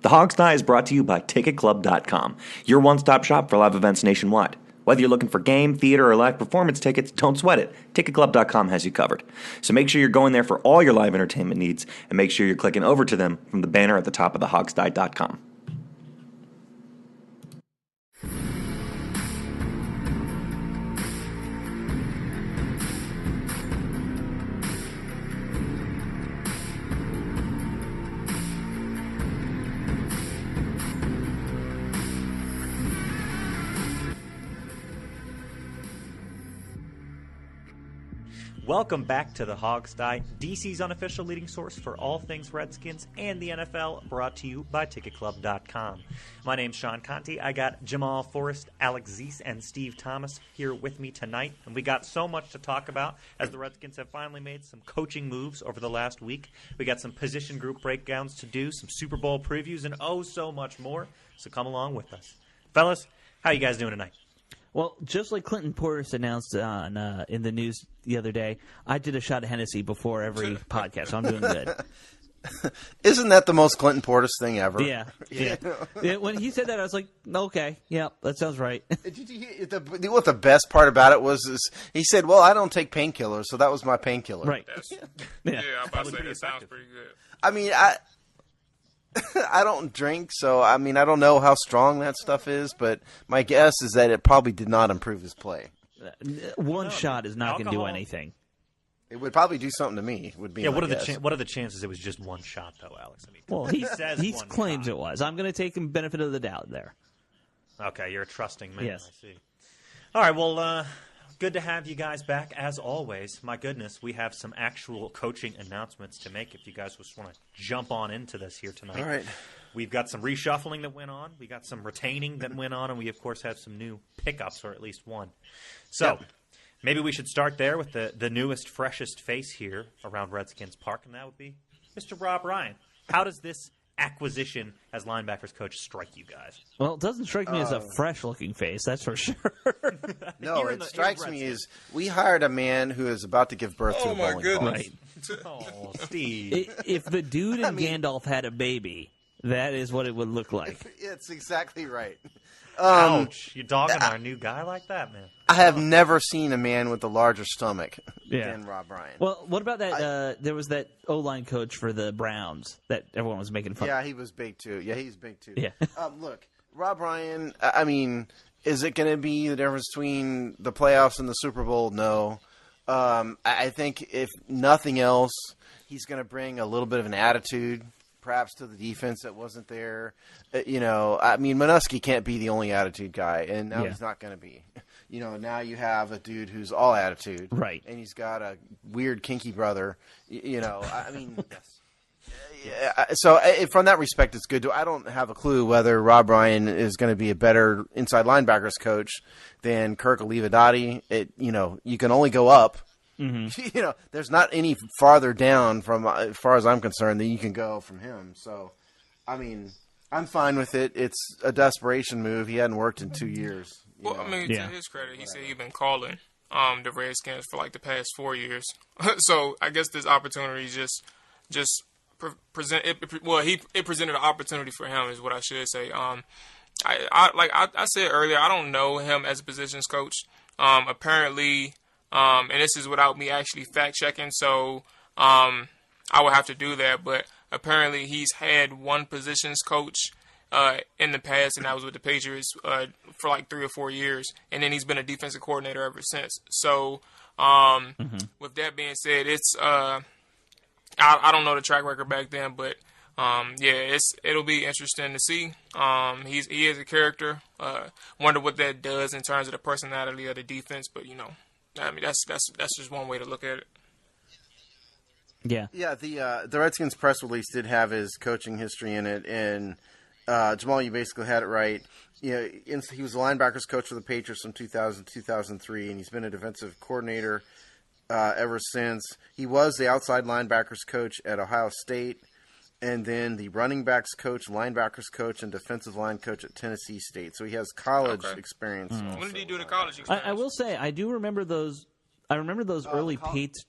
The Hog Sty is brought to you by TicketClub.com, your one-stop shop for live events nationwide. Whether you're looking for game, theater, or live performance tickets, don't sweat it. TicketClub.com has you covered. So make sure you're going there for all your live entertainment needs, and make sure you're clicking over to them from the banner at the top of thehogsty.com. Welcome back to the Hog Sty, DC's unofficial leading source for all things Redskins and the NFL, brought to you by TicketClub.com. My name's Sean Conti. I got Jamal Forrest, Alex Zeese, and Steve Thomas here with me tonight, and we got so much to talk about as the Redskins have finally made some coaching moves over the last week. We got some position group breakdowns to do, some Super Bowl previews, and oh so much more, so come along with us. Fellas, how you guys doing tonight? Well, just like Clinton Portis announced in the news the other day, I did a shot of Hennessy before every podcast, so I'm doing good. Isn't that the most Clinton Portis thing ever? Yeah. When he said that, I was like, okay, yeah, that sounds right. What the best part about it was is he said, well, I don't take painkillers, so that was my painkiller. Right. Yeah, I'm about to say that sounds pretty good. I mean, I don't drink, so I mean, I don't know how strong that stuff is, but my guess is that it probably did not improve his play. One shot is not going to do anything. It would probably do something to me. Would be what are the chances it was just one shot though, Alex? I mean, well, he claims it was. I'm going to take him benefit of the doubt there. Okay, you're a trusting man. Yes. I see. All right, well, good to have you guys back, as always. My goodness, we have some actual coaching announcements to make if you guys just want to jump on into this here tonight. All right. We've got some reshuffling that went on. We got some retaining that went on, and we, of course, have some new pickups, or at least one. So maybe we should start there with the newest, freshest face here around Redskins Park, and that would be Mr. Rob Ryan. How does this acquisition as linebackers coach strike you guys? Well, it doesn't strike me as a fresh-looking face, that's for sure. No, it strikes me as we hired a man who is about to give birth to a bowling ball. Right. Oh, Steve. If the dude and Gandalf had a baby, that is what it would look like. It's exactly right. Ouch. You dogging our new guy like that, man? I have never seen a man with a larger stomach than Rob Ryan. Well, what about that? There was that O-line coach for the Browns that everyone was making fun of. Yeah, he was big, too. Yeah, he's big, too. Yeah. Look, Rob Ryan, I mean, is it going to be the difference between the playoffs and the Super Bowl? No. I think if nothing else, he's going to bring a little bit of an attitude perhaps to the defense that wasn't there. I mean, Minuski can't be the only attitude guy, and now he's not going to be. Now you have a dude who's all attitude. Right. And he's got a weird, kinky brother. I mean, so from that respect, it's good. I don't have a clue whether Rob Ryan is going to be a better inside linebackers coach than Kirk Olivadotti. You can only go up. Mm-hmm. There's not any farther down from, as far as I'm concerned, than you can go from him. So, I mean, I'm fine with it. It's a desperation move. He hadn't worked in 2 years. Well, I mean, to his credit, he said he'd been calling the Redskins for like the past 4 years. So I guess this opportunity just present it. Well, it presented an opportunity for him, is what I should say. I said earlier, I don't know him as a positions coach. Apparently. And this is without me actually fact-checking, so I would have to do that. But apparently he's had one positions coach in the past, and that was with the Patriots for like 3 or 4 years. And then he's been a defensive coordinator ever since. So with that being said, it's I don't know the track record back then, but it'll be interesting to see. He is a character. Wonder what that does in terms of the personality of the defense, but I mean, that's just one way to look at it. Yeah. Yeah, the Redskins press release did have his coaching history in it, and Jamal, you basically had it right. He was a linebackers coach for the Patriots from 2000 to 2003, and he's been a defensive coordinator ever since. He was the outside linebackers coach at Ohio State, and then the running backs coach, linebackers coach, and defensive line coach at Tennessee State. So he has college experience. When did he do the college experience? I will say, I do remember those. I remember those early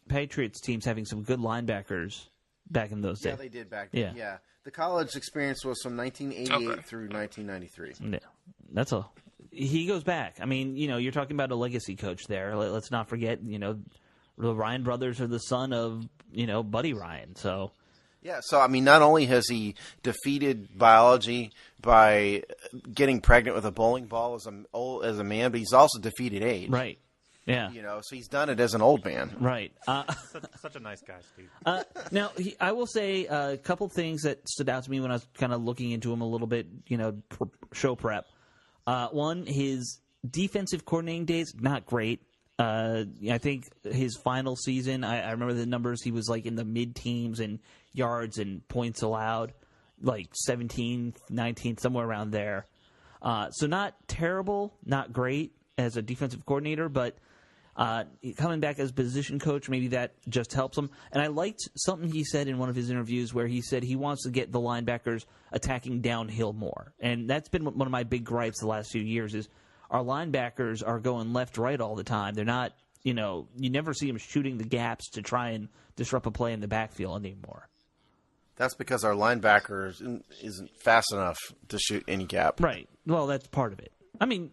Patriots teams having some good linebackers back in those days. Yeah, they did back then. Yeah. The college experience was from 1988 through 1993. Yeah, he goes back. I mean, you're talking about a legacy coach there. Let's not forget, the Ryan brothers are the son of, Buddy Ryan. So, yeah. So I mean, not only has he defeated biology by getting pregnant with a bowling ball as a man, but he's also defeated age. Right. Yeah. So he's done it as an old man. Right. Such a nice guy, Steve. Now, I will say a couple things that stood out to me when I was kind of looking into him a little bit, show prep. One, his defensive coordinating days, not great. I think his final season, I remember the numbers, he was like in the mid-teens in yards and points allowed, like 17, 19, somewhere around there. So not terrible, not great as a defensive coordinator, but coming back as position coach, maybe that just helps him. And I liked something he said in one of his interviews where he said he wants to get the linebackers attacking downhill more. And that's been one of my big gripes the last few years is our linebackers are going left, right all the time. They're not, you never see them shooting the gaps to try and disrupt a play in the backfield anymore. That's because our linebacker isn't fast enough to shoot any gap. Right. Well, that's part of it. I mean,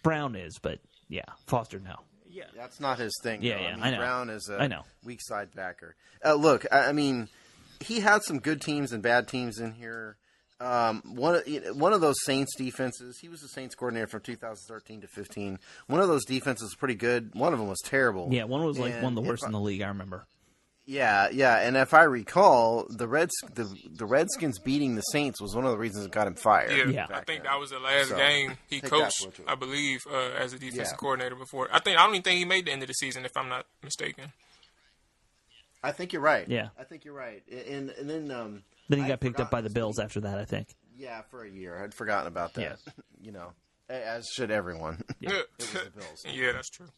Brown is, but yeah, Foster no. Yeah, that's not his thing. Yeah, though. I know. Brown is I know. weak side backer. Look, I mean, he had some good teams and bad teams in here. One of those Saints defenses, he was the Saints coordinator from 2013 to 15. One of those defenses was pretty good. One of them was terrible. Yeah, one was like one of the worst in the league, I remember. Yeah, and if I recall, the Redskins beating the Saints was one of the reasons it got him fired. Yeah. I think that was the last game he coached, I believe, as a defensive coordinator before. I don't even think he made the end of the season, if I'm not mistaken. I think you're right. Yeah. I think you're right. And then he got picked up by the Bills after that, I think. Yeah, for a year. I'd forgotten about that. Yeah. As should everyone. Yeah. It was the Bills. Yeah, that's true.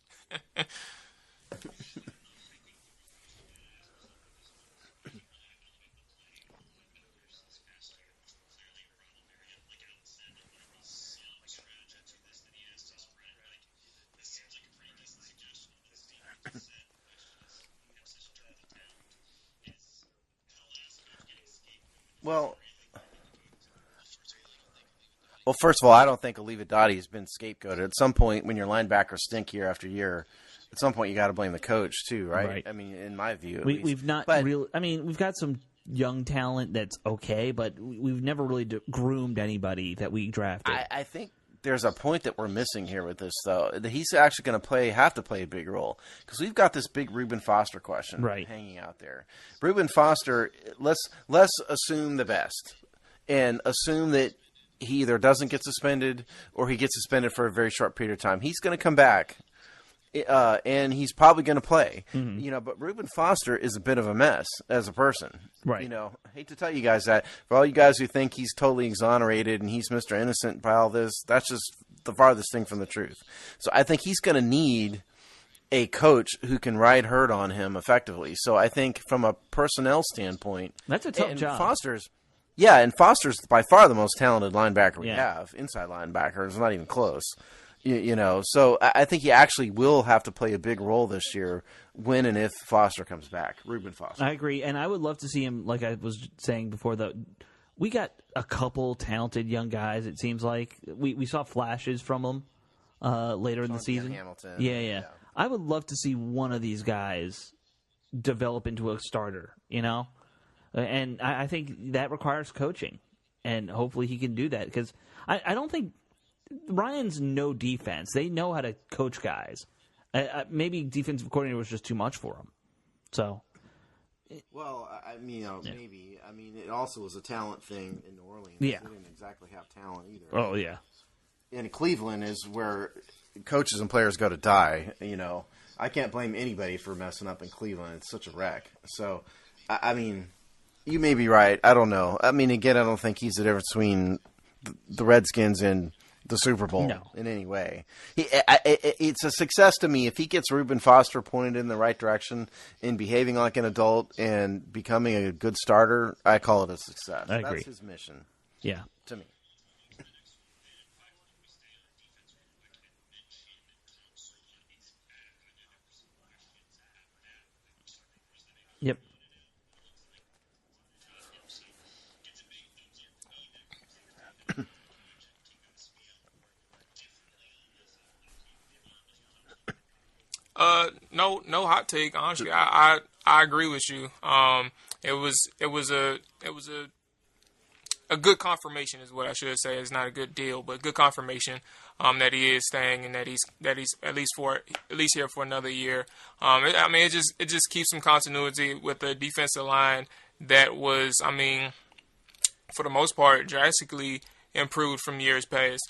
Well, first of all, I don't think Oliva Dottie has been scapegoated. At some point, when your linebackers stink year after year, at some point you got to blame the coach too, right? I mean, in my view, we've not really. I mean, we've got some young talent that's okay, but we've never really groomed anybody that we drafted. I think there's a point that we're missing here with this, though. That he's actually going to have to play a big role because we've got this big Reuben Foster question hanging out there. Reuben Foster, let's assume the best and assume that he either doesn't get suspended or he gets suspended for a very short period of time. He's going to come back, and he's probably going to play. Mm-hmm. But Reuben Foster is a bit of a mess as a person. Right. I hate to tell you guys that. For all you guys who think he's totally exonerated and he's Mr. Innocent by all this, that's just the farthest thing from the truth. So I think he's going to need a coach who can ride herd on him effectively. So I think from a personnel standpoint, that's a tough job. Foster's by far the most talented linebacker we have. Inside linebacker is not even close. So I think he actually will have to play a big role this year when and if Foster comes back, Reuben Foster. I agree, and I would love to see him, like I was saying before, we got a couple talented young guys, it seems like. We saw flashes from them later in the season. Hamilton. Yeah. I would love to see one of these guys develop into a starter, And I think that requires coaching, and hopefully he can do that, because I don't think Ryan's no defense. They know how to coach guys. Maybe defensive coordinator was just too much for him. So, well, maybe. I mean, it also was a talent thing in New Orleans. Yeah, they didn't exactly have talent either. Oh yeah. And Cleveland is where coaches and players go to die. I can't blame anybody for messing up in Cleveland. It's such a wreck. So, I mean, you may be right. I don't know. I mean, again, I don't think he's the difference between the Redskins and the Super Bowl in any way. It's a success to me if he gets Reuben Foster pointed in the right direction and behaving like an adult and becoming a good starter. I call it a success. I agree. That's his mission. Yeah, to me. Yep. no hot take. Honestly, I agree with you. It was a good confirmation is what I should say. It's not a good deal, but good confirmation that he is staying and that he's at least here for another year. It just keeps some continuity with the defensive line that was, for the most part, drastically improved from years past.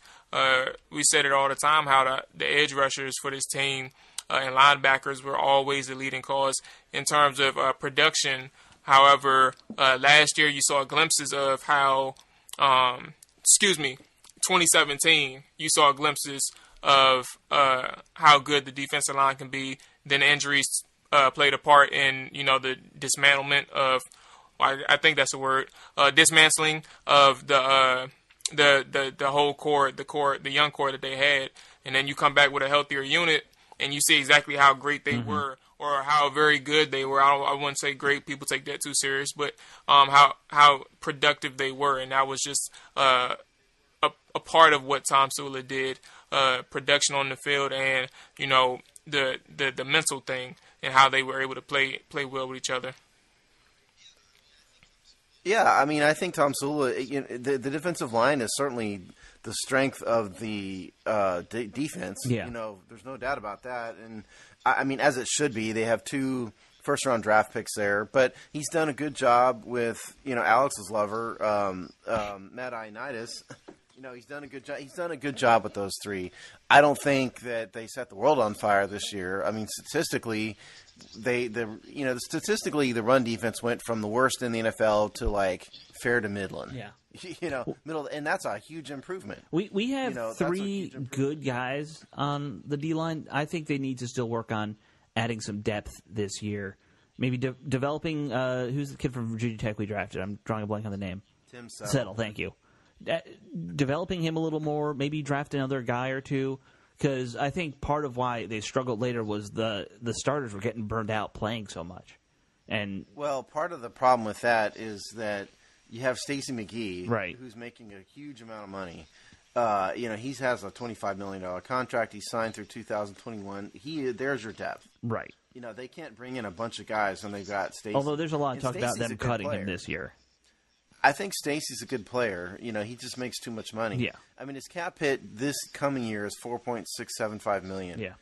We said it all the time how the edge rushers for this team and linebackers were always the leading cause in terms of production. However, last year you saw glimpses of how, 2017, you saw glimpses of how good the defensive line can be. Then injuries played a part in, the dismantlement of, I think that's the word, dismantling of the whole core, the young core that they had. And then you come back with a healthier unit and you see exactly how great they were. Or how very good they were. I wouldn't say great. People take that too serious, but how productive they were, and that was just a part of what Tom Sula did. Production on the field, and the mental thing, and how they were able to play well with each other. Yeah, I think Tom Sula, the defensive line is certainly the strength of the defense. Yeah. There's no doubt about that, and as it should be. They have 2 first-round draft picks there, but he's done a good job with, Alex's lover, Matt Ioannidis. He's done a good job. He's done a good job with those 3. I don't think that they set the world on fire this year. Statistically, statistically, the run defense went from the worst in the NFL to fair to Midland. Yeah. Middle, and that's a huge improvement. We have 3 good guys on the D-line. I think they need to still work on adding some depth this year. Maybe developing who's the kid from Virginia Tech we drafted? I'm drawing a blank on the name. Tim Settle. Settle, thank you. Developing him a little more, maybe draft another guy or 2, because I think part of why they struggled later was the starters were getting burned out playing so much. And part of the problem with that is that you have Stacey McGee, right, who's making a huge amount of money. He has a $25 million contract. He's signed through 2021. There's your depth. Right. They can't bring in a bunch of guys when they've got Stacey. Although there's a lot of talk about them cutting him this year. I think Stacey's a good player. He just makes too much money. Yeah. His cap hit this coming year is $4.675 million. Yeah.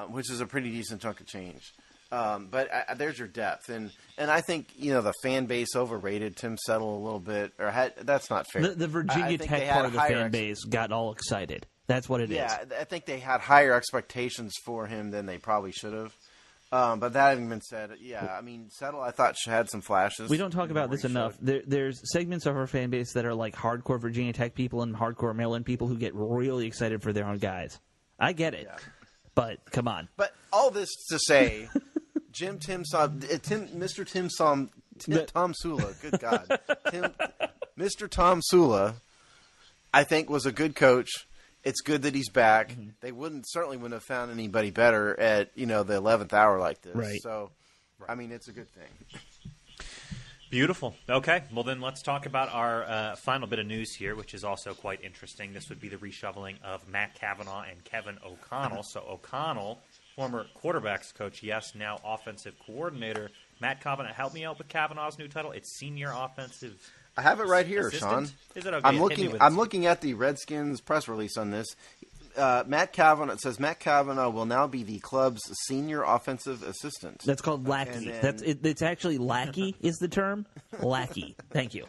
Which is a pretty decent chunk of change. But there's your depth, and I think the fan base overrated Tim Settle a little bit, that's not fair. The Virginia Tech part of the fan base got all excited. That's what it is. Yeah, I think they had higher expectations for him than they probably should have. But that having been said, Settle I thought had some flashes. We don't talk about this enough. There's segments of our fan base that are like hardcore Virginia Tech people and hardcore Maryland people who get really excited for their own guys. I get it, but come on. But all this to say, Tom Sula, good God, Mr. Tom Sula, I think was a good coach. It's good that he's back. Mm-hmm. They certainly wouldn't have found anybody better at the 11th hour like this. Right. So, it's a good thing. Beautiful. Okay, well then let's talk about our final bit of news here, which is also quite interesting. This would be the reshuffling of Matt Cavanaugh and Kevin O'Connell. So O'Connell, former quarterbacks coach, yes, now offensive coordinator. Matt Cavanaugh, help me out with Cavanaugh's new title. It's senior offensive. I have it right here, assistant? Sean. Is it okay? I'm looking at the Redskins press release on this. Matt Cavanaugh, it says Matt Cavanaugh will now be the club's senior offensive assistant. That's called lackey. It's actually lackey is the term. Lackey. Thank you.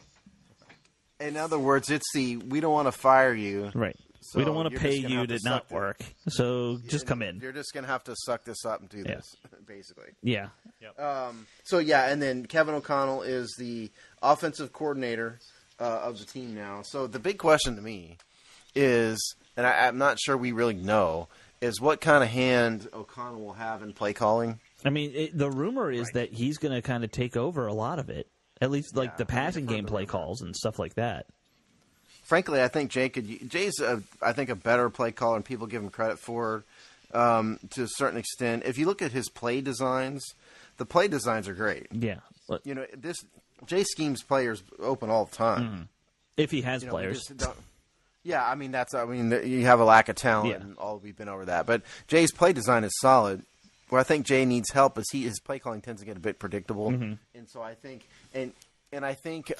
In other words, it's we don't want to fire you. Right. So we don't want to pay you to not work. So just come in. You're just going to have to suck this up and do this, basically. Yeah. Yep. And then Kevin O'Connell is the offensive coordinator of the team now. So the big question to me is, and I'm not sure we really know, is what kind of hand O'Connell will have in play calling. The rumor is that he's going to kind of take over a lot of it, at least the passing game play calls and stuff like that. Frankly, I think Jay's a better play caller than people give him credit for to a certain extent. If you look at his play designs, the play designs are great. Yeah. Jay schemes players open all the time. Mm-hmm. If he has players. You have a lack of talent, and all we've been over that. But Jay's play design is solid. where I think Jay needs help is his play calling tends to get a bit predictable, Mm-hmm. and so I think I think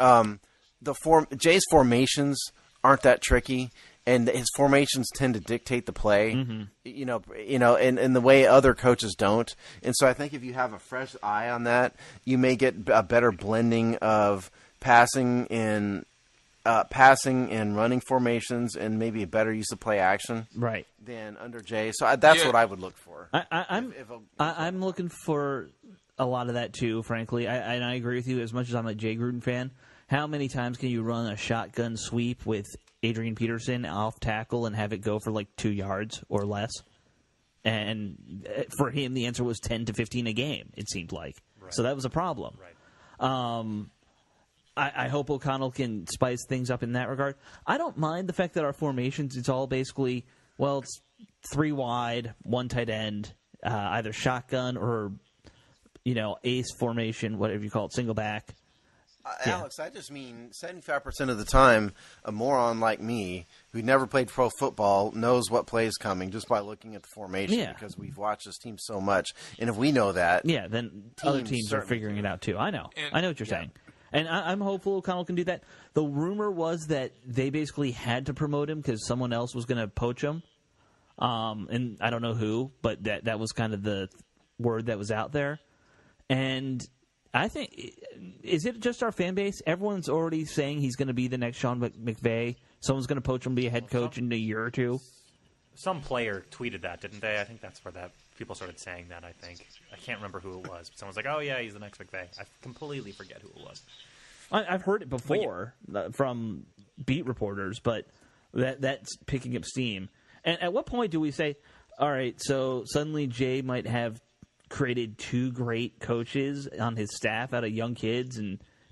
Jay's formations aren't that tricky, and his formations tend to dictate the play, and the way other coaches don't. And so I think if you have a fresh eye on that, you may get a better blending of passing and running formations, and maybe a better use of play action, Right. than under Jay. So that's what I would look for. I'm looking for a lot of that too, frankly. I agree with you. As much as I'm a Jay Gruden fan, how many times can you run a shotgun sweep with Adrian Peterson off tackle and have it go for like 2 yards or less? And for him, the answer was 10 to 15 a game, it seemed like. Right. So that was a problem. Right. I hope O'Connell can spice things up in that regard. I don't mind the fact that our formations, it's all basically, it's 3 wide, 1 tight end, either shotgun or, ace formation, whatever you call it, single back. Alex, I just mean 75% of the time, a moron like me who never played pro football knows what play is coming just by looking at the formation because we've watched this team so much. And if we know that, then other teams are figuring it out too. I know. I know what you're saying. And I'm hopeful O'Connell can do that. The rumor was that they basically had to promote him because someone else was going to poach him. And I don't know who, but that was kind of the word that was out there. And I think, is it just our fan base? Everyone's already saying he's going to be the next Sean McVay. Someone's going to poach him to be a head coach in a year or two. Some player tweeted that, didn't they? I think that's where people started saying that, I think. I can't remember who it was. But someone's like, oh, yeah, he's the next McVay. I completely forget who it was. I've heard it before from beat reporters, but that's picking up steam. And at what point do we say, all right, so suddenly Jay might have created 2 great coaches on his staff out of young kids,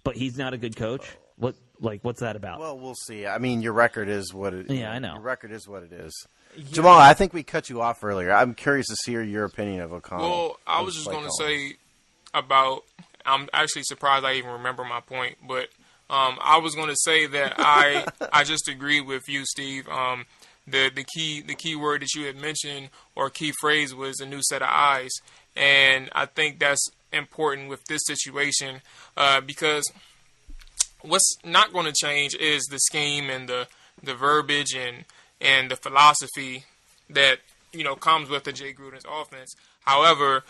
but he's not a good coach? What's that about? Well, we'll see. I mean, your record is what it is. Yeah, I know. Your record is what it is. Yeah. Jamal, I think we cut you off earlier. I'm curious to hear your opinion of O'Connell. Well, I was just going to say about – I'm actually surprised I even remember my point, but I was going to say that I just agree with you, Steve. The key word that you had mentioned or key phrase was a new set of eyes, and I think that's important with this situation because what's not going to change is the scheme and the verbiage and the philosophy that comes with the Jay Gruden's offense. However,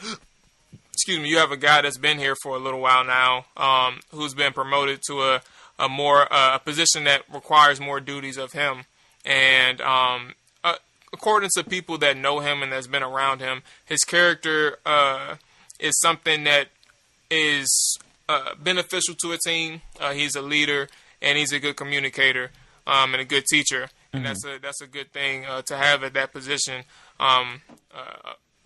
you have a guy that's been here for a little while now, who's been promoted to a position that requires more duties of him. And according to people that know him and that's been around him, his character is something that is beneficial to a team. He's a leader and he's a good communicator and a good teacher, and that's a good thing to have at that position.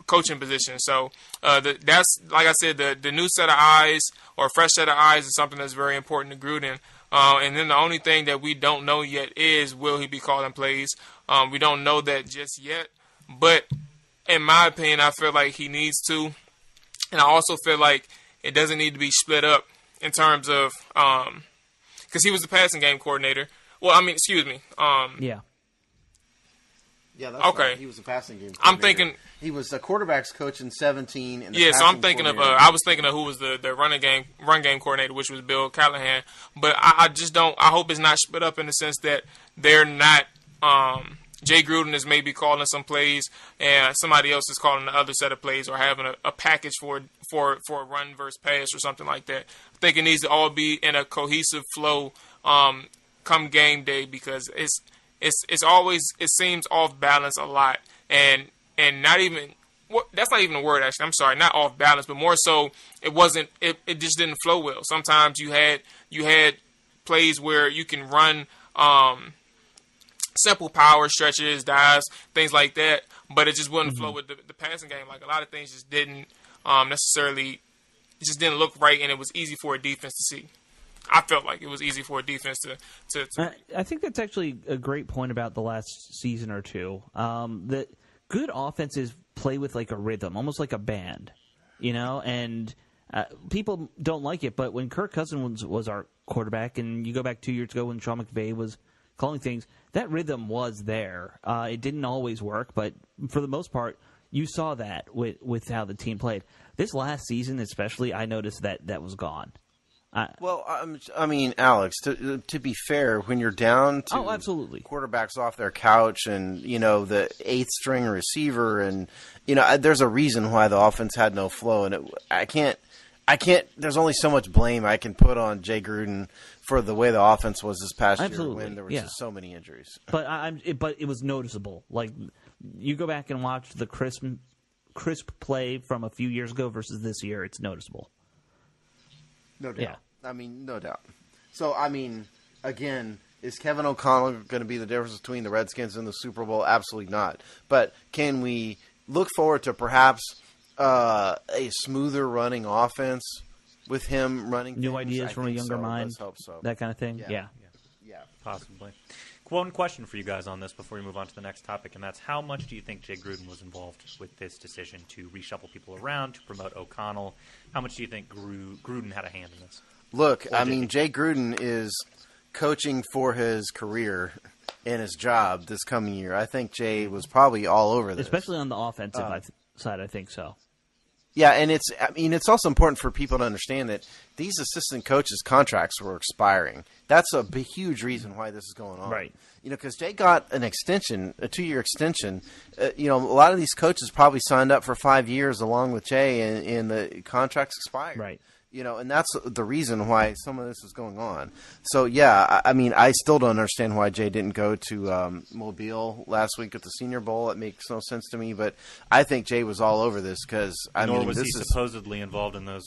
Coaching position. So that's, like I said, the new set of eyes or fresh set of eyes is something that's very important to Gruden. And then the only thing that we don't know yet is, will he be calling plays? We don't know that just yet. But in my opinion, I feel like he needs to. And I also feel like it doesn't need to be split up in terms of because he was the passing game coordinator. Well, I mean, excuse me. Yeah. Yeah, that's okay. Right. He was a passing game coordinator. I'm thinking he was the quarterback's coach in 17. And so I'm thinking of I was thinking of who was the run game coordinator, which was Bill Callahan. But I just don't. I hope it's not split up in the sense that they're not. Jay Gruden is maybe calling some plays, and somebody else is calling the other set of plays, or having a package for a run versus pass or something like that. I think it needs to all be in a cohesive flow come game day, because it's always, it seems off balance a lot, and not even, that's not even a word actually. I'm sorry, not off balance, but more so it just didn't flow well. Sometimes you had plays where you can run simple power stretches, dives, things like that, but it just wouldn't flow with the passing game. Like a lot of things just didn't necessarily, it just didn't look right, and it was easy for a defense to see. I felt like it was easy for a defense to I think that's actually a great point about the last season or two. That good offenses play with like a rhythm, almost like a band, and people don't like it. But when Kirk Cousins was our quarterback, and you go back 2 years ago when Sean McVay was calling things, that rhythm was there. It didn't always work, but for the most part, you saw that with how the team played. This last season, especially, I noticed that was gone. Well, I mean, Alex, to be fair, when you're down to absolutely. quarterbacks off their couch and, the eighth string receiver and, there's a reason why the offense had no flow. And I can't, there's only so much blame I can put on Jay Gruden for the way the offense was this past year when there was just so many injuries. But it was noticeable. Like, you go back and watch the crisp play from a few years ago versus this year, it's noticeable. No doubt. Yeah. I mean, no doubt. So, I mean, again, is Kevin O'Connell going to be the difference between the Redskins and the Super Bowl? Absolutely not. But can we look forward to perhaps a smoother running offense with him running new things? ideas from a younger mind? Let's hope so. That kind of thing? Yeah. Possibly. One question for you guys on this before we move on to the next topic, and that's how much do you think Jay Gruden was involved with this decision to reshuffle people around, to promote O'Connell? How much do you think Gruden had a hand in this? Look, I mean, Jay Gruden is coaching for his career and his job this coming year. I think Jay was probably all over this. Especially on the offensive side, I think so. Yeah, and it's also important for people to understand that these assistant coaches' contracts were expiring. That's a huge reason why this is going on. Right. Because Jay got an extension, a 2-year extension. A lot of these coaches probably signed up for 5 years along with Jay, and the contracts expired. Right. And that's the reason why some of this is going on. So, yeah, I mean, I still don't understand why Jay didn't go to Mobile last week at the Senior Bowl. It makes no sense to me, but I think Jay was all over this because, Nor was he supposedly involved in those,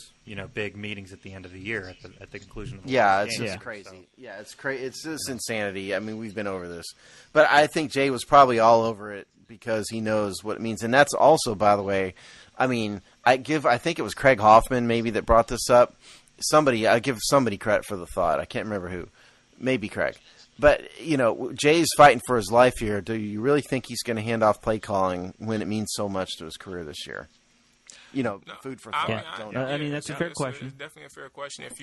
big meetings at the end of the year at the conclusion of the it's game. just crazy. So. Yeah, it's crazy. It's just insanity. I mean, we've been over this. But I think Jay was probably all over it because he knows what it means. And that's also, by the way, I mean, I think it was Craig Hoffman maybe that brought this up. I give somebody credit for the thought. I can't remember who. Maybe Craig. But, Jay's fighting for his life here. Do you really think he's going to hand off play calling when it means so much to his career this year? Food for thought. I mean, that's a fair question. It's definitely a fair question. If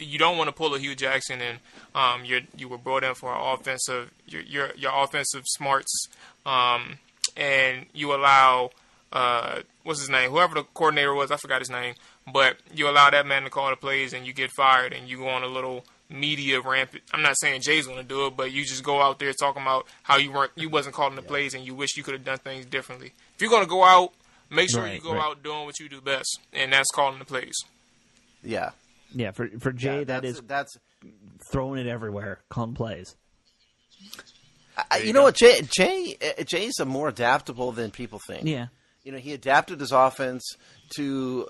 you don't want to pull a Hugh Jackson and you were brought in for your offensive smarts, and you allow what's his name? Whoever the coordinator was, I forgot his name. But you allow that man to call the plays, and you get fired, and you go on a little media rampant. I'm not saying Jay's going to do it, but you just go out there talking about how you wasn't calling the plays, and you wish you could have done things differently. If you're going to go out, make sure you go out doing what you do best, and that's calling the plays. Yeah. Yeah, for Jay, that's throwing it everywhere, calling plays. You know what, Jay's more adaptable than people think. Yeah. He adapted his offense to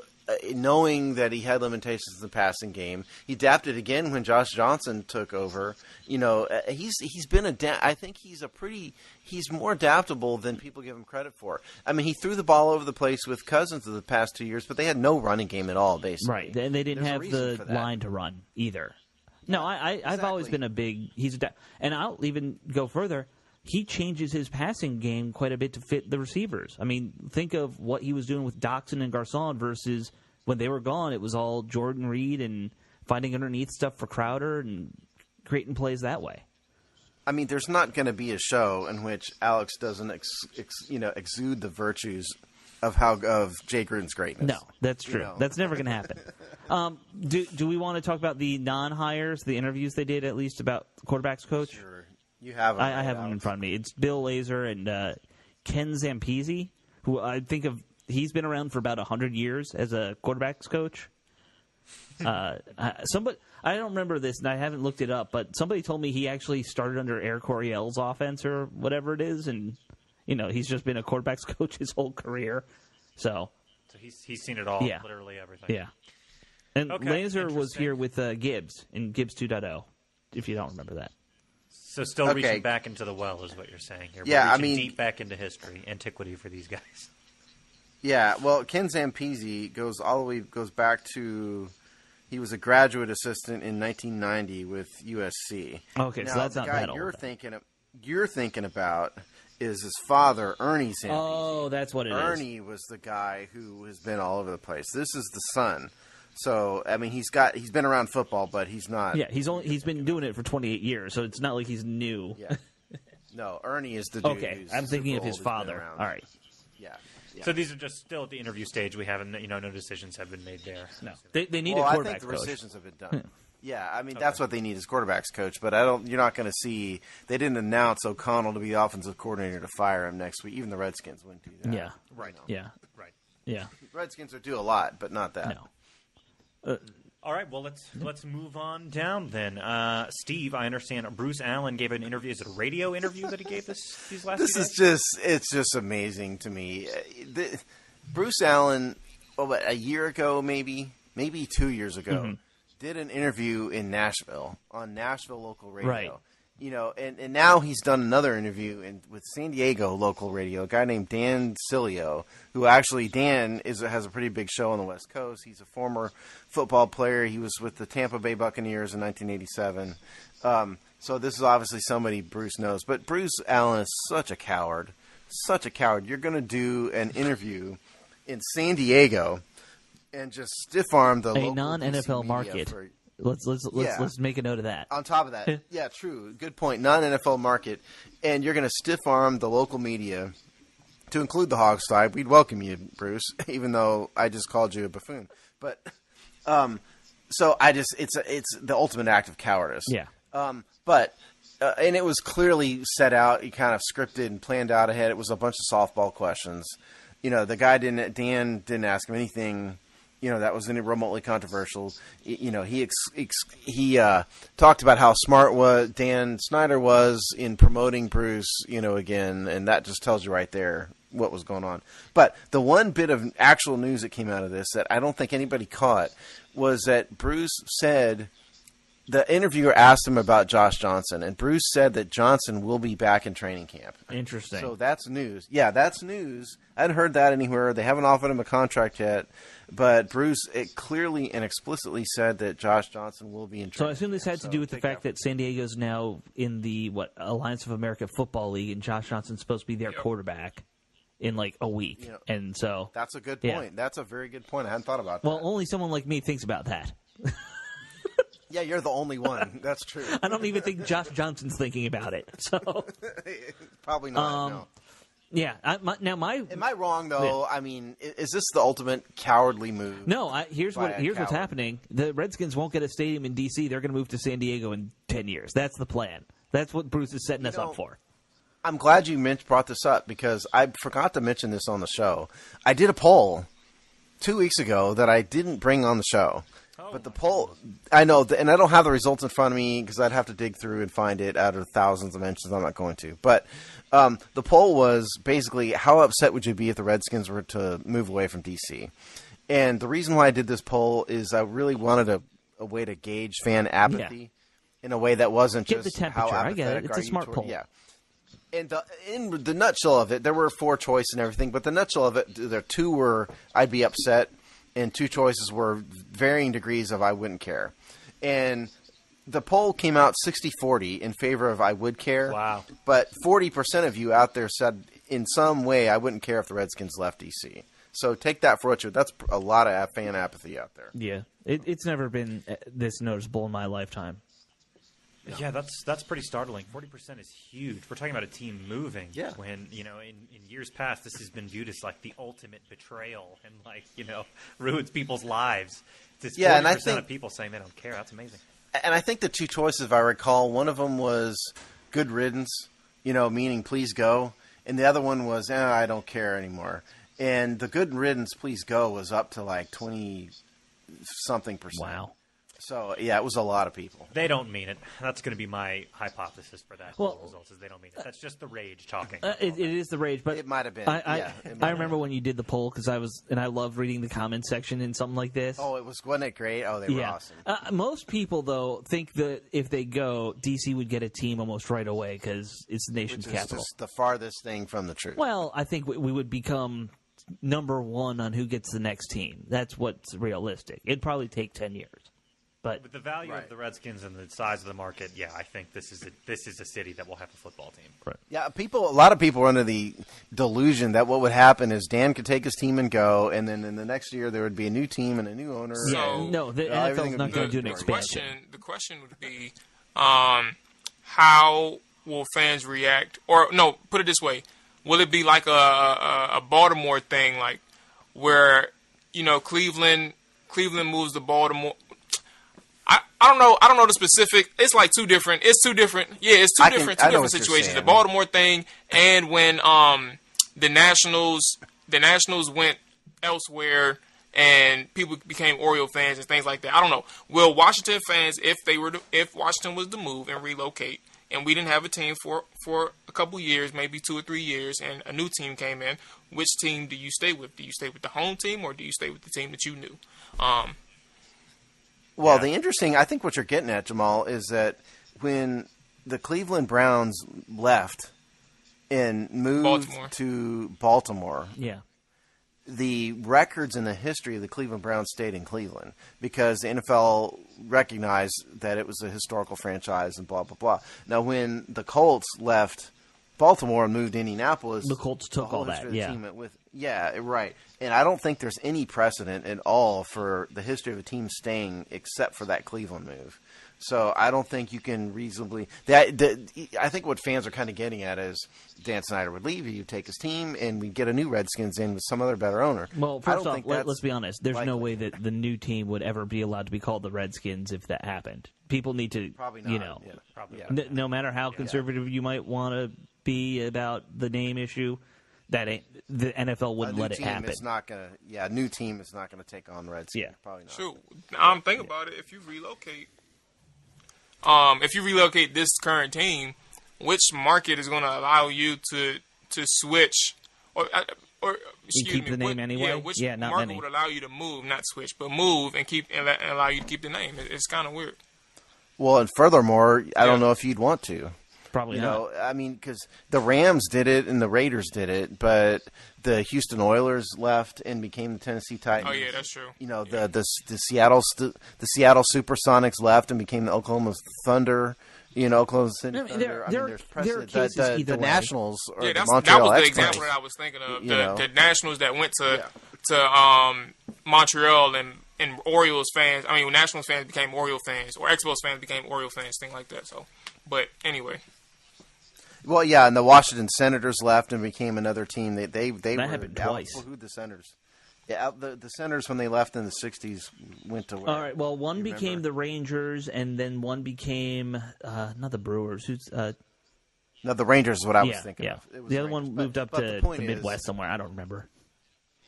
knowing that he had limitations in the passing game. He adapted again when Josh Johnson took over. He's been I think he's more adaptable than people give him credit for. I mean, he threw the ball over the place with Cousins in the past 2 years, but they had no running game at all, basically. Right, and they didn't have the line to run either. No, I've always been a big and I'll even go further. He changes his passing game quite a bit to fit the receivers. I mean, think of what he was doing with Doxson and Garcon versus when they were gone. It was all Jordan Reed and finding underneath stuff for Crowder and creating plays that way. I mean, there's not going to be a show in which Alex doesn't exude the virtues of Jay Gruden's greatness. No, that's true. That's never going to happen. Do we want to talk about the non-hires, the interviews they did at least about the quarterback's coach? Sure. You have them. I have them in front of me. It's Bill Lazor and Ken Zampese, who I think he's been around for about 100 years as a quarterback's coach. I don't remember this, and I haven't looked it up, but somebody told me he actually started under Air Coryell's offense or whatever it is, and he's just been a quarterback's coach his whole career. So he's seen it all, literally everything. Yeah. And Lazor was here with Gibbs in Gibbs 2.0, if you don't remember that. So still reaching back into the well is what you're saying here. Yeah, deep back into history, antiquity for these guys. Yeah, well, Ken Zampese goes back to he was a graduate assistant in 1990 with USC. Okay, now, so that's not that old. You're thinking about is his father, Ernie Zampese. Oh, that's what it is. Ernie was the guy who has been all over the place. This is the son. So I mean, he's been around football, but he's not. Yeah, he's been doing it for 28 years, so it's not like he's new. Yeah. No, Ernie is the dude. Okay, I'm thinking of his father. All right. Yeah. So these are just still at the interview stage. We haven't, no decisions have been made there. No, they need a I quarterback think the coach. decisions have been done. Yeah, I mean that's what they need is quarterbacks coach. But you're not going to see. They didn't announce O'Connell to be the offensive coordinator to fire him next week. Even the Redskins wouldn't do that. Yeah, Right. yeah, Right. yeah. Redskins would do a lot, but not that. No. All right, well, let's move on down then. Steve, I understand Bruce Allen gave an interview. Is it a radio interview that he gave these last This few is days? it's just amazing to me. Bruce Allen, a year ago, maybe 2 years ago, did an interview in Nashville on Nashville local radio. Right. And now he's done another interview with San Diego local radio, a guy named Dan Cilio, who actually has a pretty big show on the West Coast. He's a former football player. He was with the Tampa Bay Buccaneers in 1987. So this is obviously somebody Bruce knows. But Bruce Allen is such a coward. Such a coward. You're going to do an interview in San Diego and just stiff-arm the local non-NFL DC market. for, Let's make a note of that. on top of that, yeah, true. Good point. Non-NFL market. And you're going to stiff-arm the local media to include the Hog Sty. We'd welcome you, Bruce, even though I just called you a buffoon. But so it's the ultimate act of cowardice. Yeah. And it was clearly set out, kind of scripted and planned out ahead. It was a bunch of softball questions. The guy Dan didn't ask him anything that was any remotely controversial. He talked about how smart Dan Snyder was in promoting Bruce, again, and that just tells you right there what was going on. But the one bit of actual news that came out of this that I don't think anybody caught was that Bruce said the interviewer asked him about Josh Johnson, and Bruce said that Johnson will be back in training camp. Interesting. So that's news. Yeah, that's news. I hadn't heard that anywhere. They haven't offered him a contract yet. But Bruce clearly and explicitly said that Josh Johnson will be in training camp. So I assume this had to do with the fact that San Diego's now in the Alliance of America Football League, and Josh Johnson's supposed to be their quarterback in like a week. And so that's a good point. Yeah. That's a very good point. I hadn't thought about that. Well, only someone like me thinks about that. Yeah, you're the only one. That's true. I don't even think Josh Johnson's thinking about it. So probably not. No. Yeah. Am I wrong though? Yeah. I mean, is this the ultimate cowardly move? No. Here's what's happening. The Redskins won't get a stadium in D.C. They're going to move to San Diego in 10 years. That's the plan. That's what Bruce is setting us up for. I'm glad you brought this up because I forgot to mention this on the show. I did a poll 2 weeks ago that I didn't bring on the show. But the poll, I know, and I don't have the results in front of me because I'd have to dig through and find it out of thousands of mentions. I'm not going to. But the poll was basically, how upset would you be if the Redskins were to move away from D.C.? And the reason why I did this poll is I really wanted a way to gauge fan apathy in a way that wasn't Get just the temperature. how I get it. apathetic It's a are you smart toward- poll. Yeah. And in the nutshell of it, there were 4 choices and everything, but the nutshell of it, there 2 were I'd be upset, and 2 choices were varying degrees of I wouldn't care. And the poll came out 60-40 in favor of I would care. Wow. But 40% of you out there said in some way I wouldn't care if the Redskins left D.C. So take that for what you're. That's a lot of fan apathy out there. Yeah. It's never been this noticeable in my lifetime. Yeah, that's pretty startling. 40% is huge. We're talking about a team moving. Yeah. When in years past, this has been viewed as like the ultimate betrayal and ruins people's lives. It's 40% and I think of people saying they don't care. That's amazing. And I think the 2 choices, if I recall, one of them was good riddance, meaning please go, and the other one was I don't care anymore. And the good riddance, please go, was up to like 20-something%. Wow. So, yeah, it was a lot of people. They don't mean it. That's going to be my hypothesis for that. Well, results is they don't mean it. That's just the rage talking. It is the rage, but it might have been. I remember when you did the poll because I loved reading the comment section in something like this. Oh, wasn't it great? Oh, they were awesome. Most people though think that if they go, DC would get a team almost right away because it's the nation's capital. Just the farthest thing from the truth. Well, I think we would become number 1 on who gets the next team. That's what's realistic. It'd probably take 10 years. But with the value of the Redskins and the size of the market, I think this is a city that will have a football team. Right. Yeah, a lot of people are under the delusion that what would happen is Dan could take his team and go, and then in the next year there would be a new team and a new owner. So, no, the NFL's not going to do an expansion. The question would be, how will fans react? Or no, put it this way: will it be like a Baltimore thing, like where Cleveland moves to Baltimore? I don't know. I don't know the specific. It's like two different. It's two different. Yeah, it's two different situations. The Baltimore thing, and when the Nationals went elsewhere and people became Oriole fans and things like that. I don't know. Will Washington fans, if Washington was to move and relocate, and we didn't have a team for a couple years, maybe 2 or 3 years, and a new team came in, which team do you stay with? Do you stay with the home team, or do you stay with the team that you knew? Well, the interesting, I think what you're getting at, Jamal, is that when the Cleveland Browns left and moved to Baltimore, the records and the history of the Cleveland Browns stayed in Cleveland because the NFL recognized that it was a historical franchise and blah, blah, blah. Now, when the Colts left Baltimore and moved to Indianapolis, the Colts took all that, yeah, right. And I don't think there's any precedent at all for the history of a team staying except for that Cleveland move. So I don't think you can reasonably I think what fans are kind of getting at is Dan Snyder would leave, he'd take his team, and we'd get a new Redskins in with some other better owner. Well, first off, let's be honest. There's no way that the new team would ever be allowed to be called the Redskins if that happened. People need to, probably not. No matter how conservative you might want to be about the name issue, that ain't, the NFL wouldn't let it happen. A new team is not gonna take on the Redskins. Yeah, probably not. Shoot, think about it. If you relocate this current team, which market is going to allow you to switch or keep the name anyway? Yeah, which not market many. would allow you to move, not switch, but move and allow you to keep the name? It's kind of weird. Well, and furthermore, I don't know if you'd want to. Probably not. I mean, because the Rams did it and the Raiders did it, but the Houston Oilers left and became the Tennessee Titans. Oh yeah, that's true. The Seattle Supersonics left and became the Oklahoma Thunder. Oklahoma City Thunder. There's cases either the way. Nationals or Yeah, the that Montreal was the Express. example that I was thinking of. The Nationals that went to Montreal and Orioles fans. I mean, when Nationals fans became Oriole fans, or Expos fans became Oriole fans, thing like that. So, but anyway. Well, yeah, and the Washington Senators left and became another team. They that were happened twice. Who the Senators? Yeah, the Senators when they left in the '60s went to. All right. Well, one became the Rangers, and then one became not the Brewers. No, the Rangers is what I was thinking of. It was the other one moved up to the Midwest somewhere. I don't remember.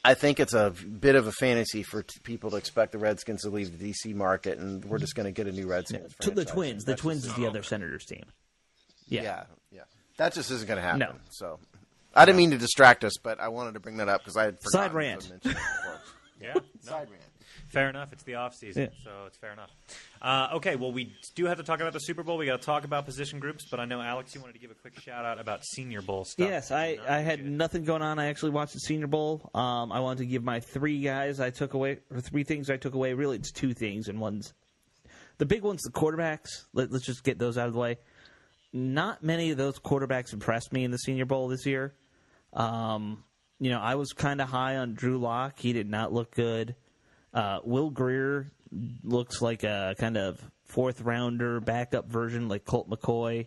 I think it's a bit of a fantasy for people to expect the Redskins to leave the D.C. market, and we're just going to get a new Redskins to the Twins. The Twins is the other Senators team. Yeah. That just isn't going to happen. No. So, I didn't mean to distract us, but I wanted to bring that up because I had forgotten. Side rant. Side rant. Fair enough. It's the off season, so it's fair enough. Okay, well, we do have to talk about the Super Bowl. We got to talk about position groups, but I know Alex, you wanted to give a quick shout out about Senior Bowl stuff. Yes, I had nothing going on. I actually watched the Senior Bowl. I wanted to give my three things I took away. Really, it's two things, and one's the big one's the quarterbacks. Let's just get those out of the way. Not many of those quarterbacks impressed me in the Senior Bowl this year. I was kind of high on Drew Lock. He did not look good. Will Grier looks like a kind of fourth-rounder backup version like Colt McCoy.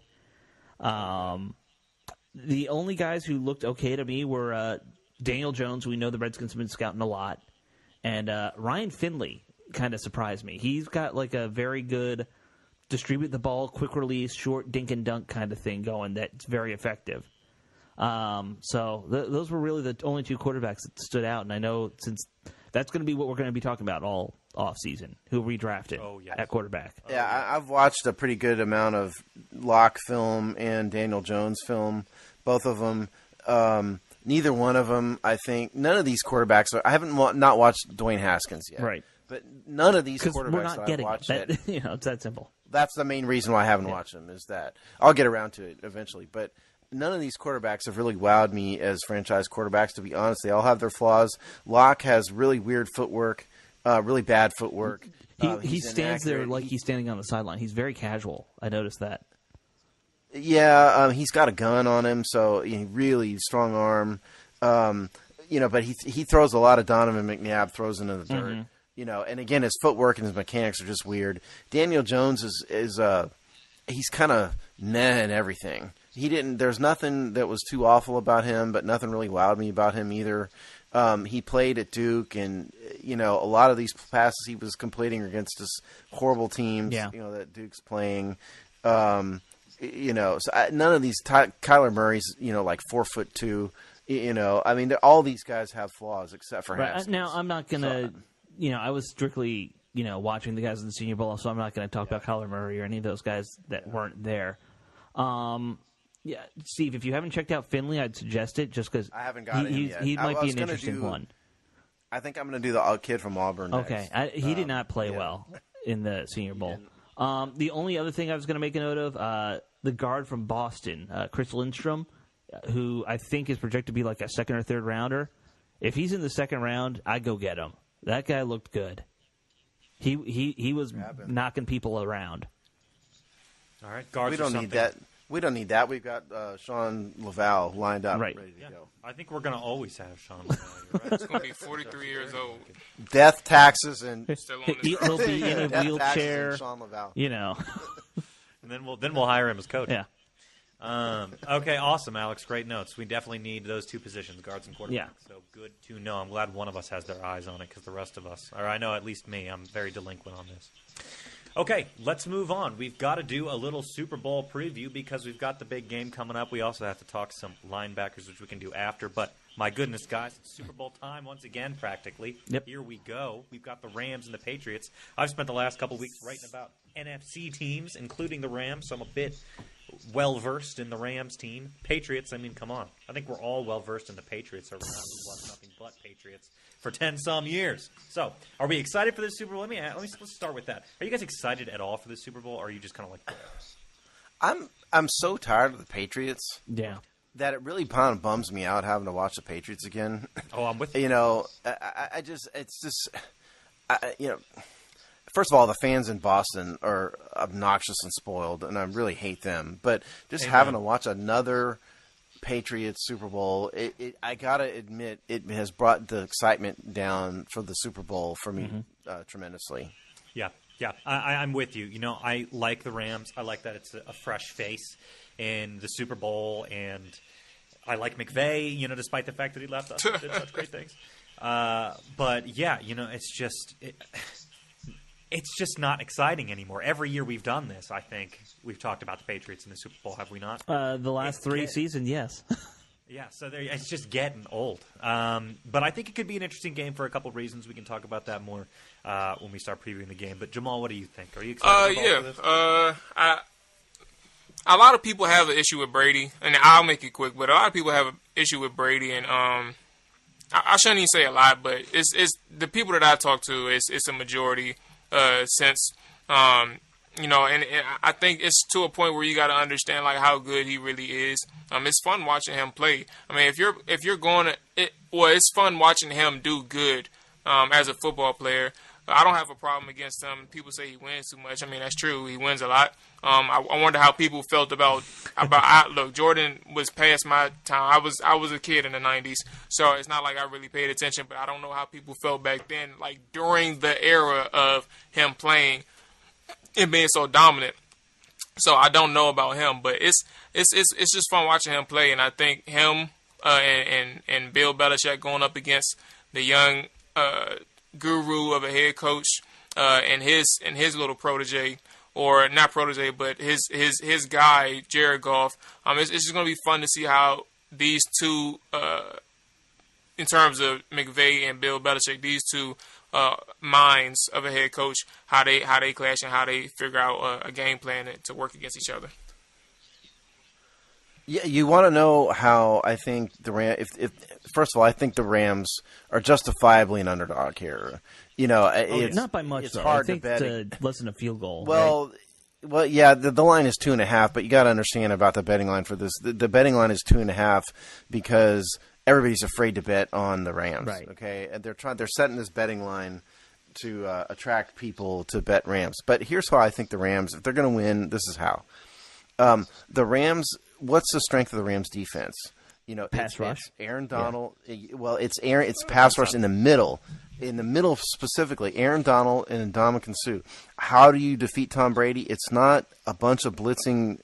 The only guys who looked okay to me were Daniel Jones. We know the Redskins have been scouting a lot. And Ryan Finley kind of surprised me. He's got like a very good distribute the ball, quick release, short dink and dunk kind of thing going that's very effective. So those were really the only two quarterbacks that stood out. And I know since that's going to be what we're going to be talking about all off season, who redrafted at quarterback. Yeah, I've watched a pretty good amount of Locke film and Daniel Jones film, both of them. Neither one of them, I think, none of these quarterbacks I haven't not watched Dwayne Haskins yet. Right. But none of these quarterbacks we're not getting I've watched that, yet. it's that simple. That's the main reason why I haven't watched them, is that I'll get around to it eventually. But none of these quarterbacks have really wowed me as franchise quarterbacks, to be honest. They all have their flaws. Locke has really weird footwork, really bad footwork. He stands there like he's standing on the sideline. He's very casual. I noticed that. Yeah, he's got a gun on him, so really strong arm. But he throws a lot of Donovan McNabb throws into the dirt. Mm-hmm. And again, his footwork and his mechanics are just weird. Daniel Jones is he's kind of meh and everything. He didn't. There's nothing that was too awful about him, but nothing really wowed me about him either. He played at Duke, and a lot of these passes he was completing against just horrible teams. Yeah. That Duke's playing. So none of these Kyler Murray's like 4'2". I mean, all these guys have flaws except for Haskins. Now I'm not gonna. I was strictly watching the guys in the Senior Bowl, so I'm not going to talk about Kyler Murray or any of those guys that weren't there. Yeah, Steve, if you haven't checked out Finley, I'd suggest it just because I haven't got him yet. He might be an interesting one. I think I'm going to do the kid from Auburn next. Okay, he did not play well in the Senior Bowl. The only other thing I was going to make a note of, the guard from Boston, Chris Lindstrom, who I think is projected to be like a second or third rounder. If he's in the second round, I'd go get him. That guy looked good. He was knocking people around. All right, guards. We don't need that. We don't need that. We've got Sean Laval lined up, ready to go. I think we're going to always have Sean Laval. Right. He's going to be 43 years old. Death, taxes, and Still on He'll be in a Death, wheelchair. and Sean Laval. And then we'll hire him as coach. Yeah. Okay, awesome, Alex. Great notes. We definitely need those two positions, guards and quarterbacks. Yeah. So good to know. I'm glad one of us has their eyes on it because the rest of us, or I know at least me, I'm very delinquent on this. Okay, let's move on. We've got to do a little Super Bowl preview because we've got the big game coming up. We also have to talk some linebackers, which we can do after. But my goodness, guys, it's Super Bowl time once again, practically. Yep. Here we go. We've got the Rams and the Patriots. I've spent the last couple weeks writing about NFC teams, including the Rams, so I'm a bit well-versed in the Rams team. Patriots, I mean, come on. I think we're all well-versed in the Patriots. We've watched nothing but Patriots for 10-some years. So, are we excited for this Super Bowl? Let's start with that. Are you guys excited at all for this Super Bowl, or are you just kind of like... I'm so tired of the Patriots. Yeah. That it really kind of bums me out having to watch the Patriots again. Oh, I'm with you. First of all, the fans in Boston are obnoxious and spoiled, and I really hate them. But just having to watch another Patriots Super Bowl, I got to admit, it has brought the excitement down for the Super Bowl for me tremendously. Yeah, I'm with you. I like the Rams. I like that it's a fresh face in the Super Bowl, and I like McVay, despite the fact that he left us and did such great things. But, yeah, it's just not exciting anymore. Every year we've done this, I think we've talked about the Patriots in the Super Bowl, have we not? The last three seasons, yes. Yeah, so it's just getting old. But I think it could be an interesting game for a couple of reasons. We can talk about that more when we start previewing the game. But Jamal, what do you think? Are you excited for this? A lot of people have an issue with Brady, and I'll make it quick. But a lot of people have an issue with Brady, and I shouldn't even say a lot, but it's the people that I talk to. It's a majority. Since and I think it's to a point where you got to understand like how good he really is. It's fun watching him play. I mean, if you're going to it's fun watching him do good as a football player. I don't have a problem against him. People say he wins too much. I mean, that's true. He wins a lot. I wonder how people felt about look, Jordan was past my time. I was a kid in the 90s, so it's not like I really paid attention, but I don't know how people felt back then, like during the era of him playing and being so dominant. So I don't know about him, but it's just fun watching him play, and I think him and Bill Belichick going up against the young guru of a head coach and his little protege, or not protege, but his guy Jared Goff. It's just going to be fun to see how these two, in terms of McVay and Bill Belichick, these two minds of a head coach, how they clash and how they figure out a game plan to work against each other. Yeah, you want to know how I think the Rams. If first of all, I think the Rams are justifiably an underdog here. It's not by much. It's though. hard I think to bet. to less than a field goal. Well, right? Well, yeah, the line is 2.5, but you got to understand about the betting line for this. The betting line is 2.5 because everybody's afraid to bet on the Rams. Right. Okay, and they're setting this betting line to attract people to bet Rams. But here's how I think the Rams, if they're going to win, this is how. The Rams. What's the strength of the Rams defense? Pass rush. It's Aaron Donald. Yeah. Well, it's pass rush in the middle. In the middle specifically, Aaron Donald and Ndamukong Suh. How do you defeat Tom Brady? It's not a bunch of blitzing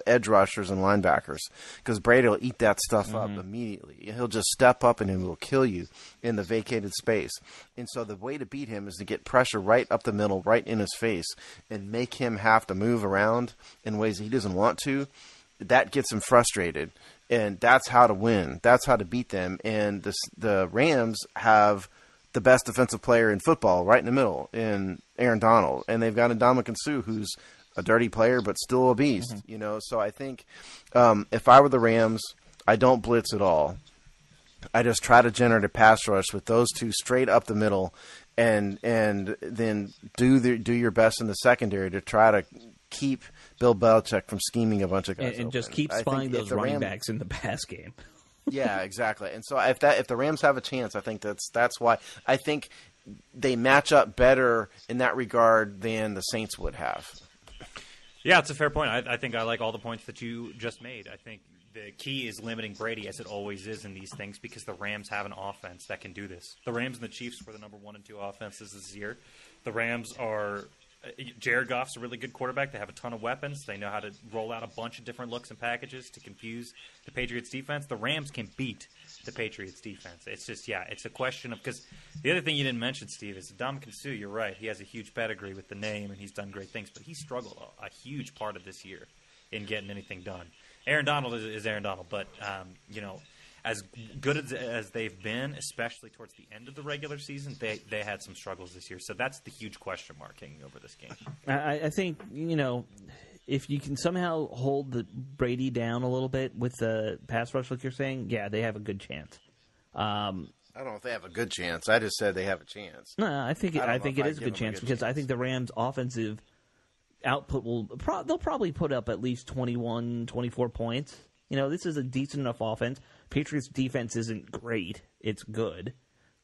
edge rushers and linebackers, because Brady will eat that stuff up immediately. He'll just step up and he will kill you in the vacated space. And so the way to beat him is to get pressure right up the middle, right in his face, and make him have to move around in ways that he doesn't want to. That gets him frustrated, and that's how to win. That's how to beat them. And the Rams have the best defensive player in football right in the middle in Aaron Donald. And they've got Ndamukong Suh, who's a dirty player but still a beast. So I think if I were the Rams, I don't blitz at all. I just try to generate a pass rush with those two straight up the middle, and then do your best in the secondary to try to keep Bill Belichick from scheming a bunch of guys and just keep spying those running backs in the pass game. Yeah, exactly. And so if the Rams have a chance, I think that's why I think they match up better in that regard than the Saints would have. Yeah, it's a fair point. I think I like all the points that you just made. I think the key is limiting Brady, as it always is in these things, because the Rams have an offense that can do this. The Rams and the Chiefs were the number 1 and 2 offenses this year. The Rams are Jared Goff's a really good quarterback. They have a ton of weapons. They know how to roll out a bunch of different looks and packages to confuse the Patriots defense. The Rams can beat the Patriots defense. It's just, it's a question of, because the other thing you didn't mention, Steve, is Ndamukong Suh. You're right. He has a huge pedigree with the name, and he's done great things, but he struggled a huge part of this year in getting anything done. Aaron Donald is Aaron Donald, but, as good as they've been, especially towards the end of the regular season, they had some struggles this year. So that's the huge question mark hanging over this game. I think, if you can somehow hold the Brady down a little bit with the pass rush, like you're saying, they have a good chance. I don't know if they have a good chance. I just said they have a chance. No, I think it is a good chance because I think the Rams' offensive output they'll probably put up at least 21, 24 points. This is a decent enough offense. Patriots' defense isn't great. It's good.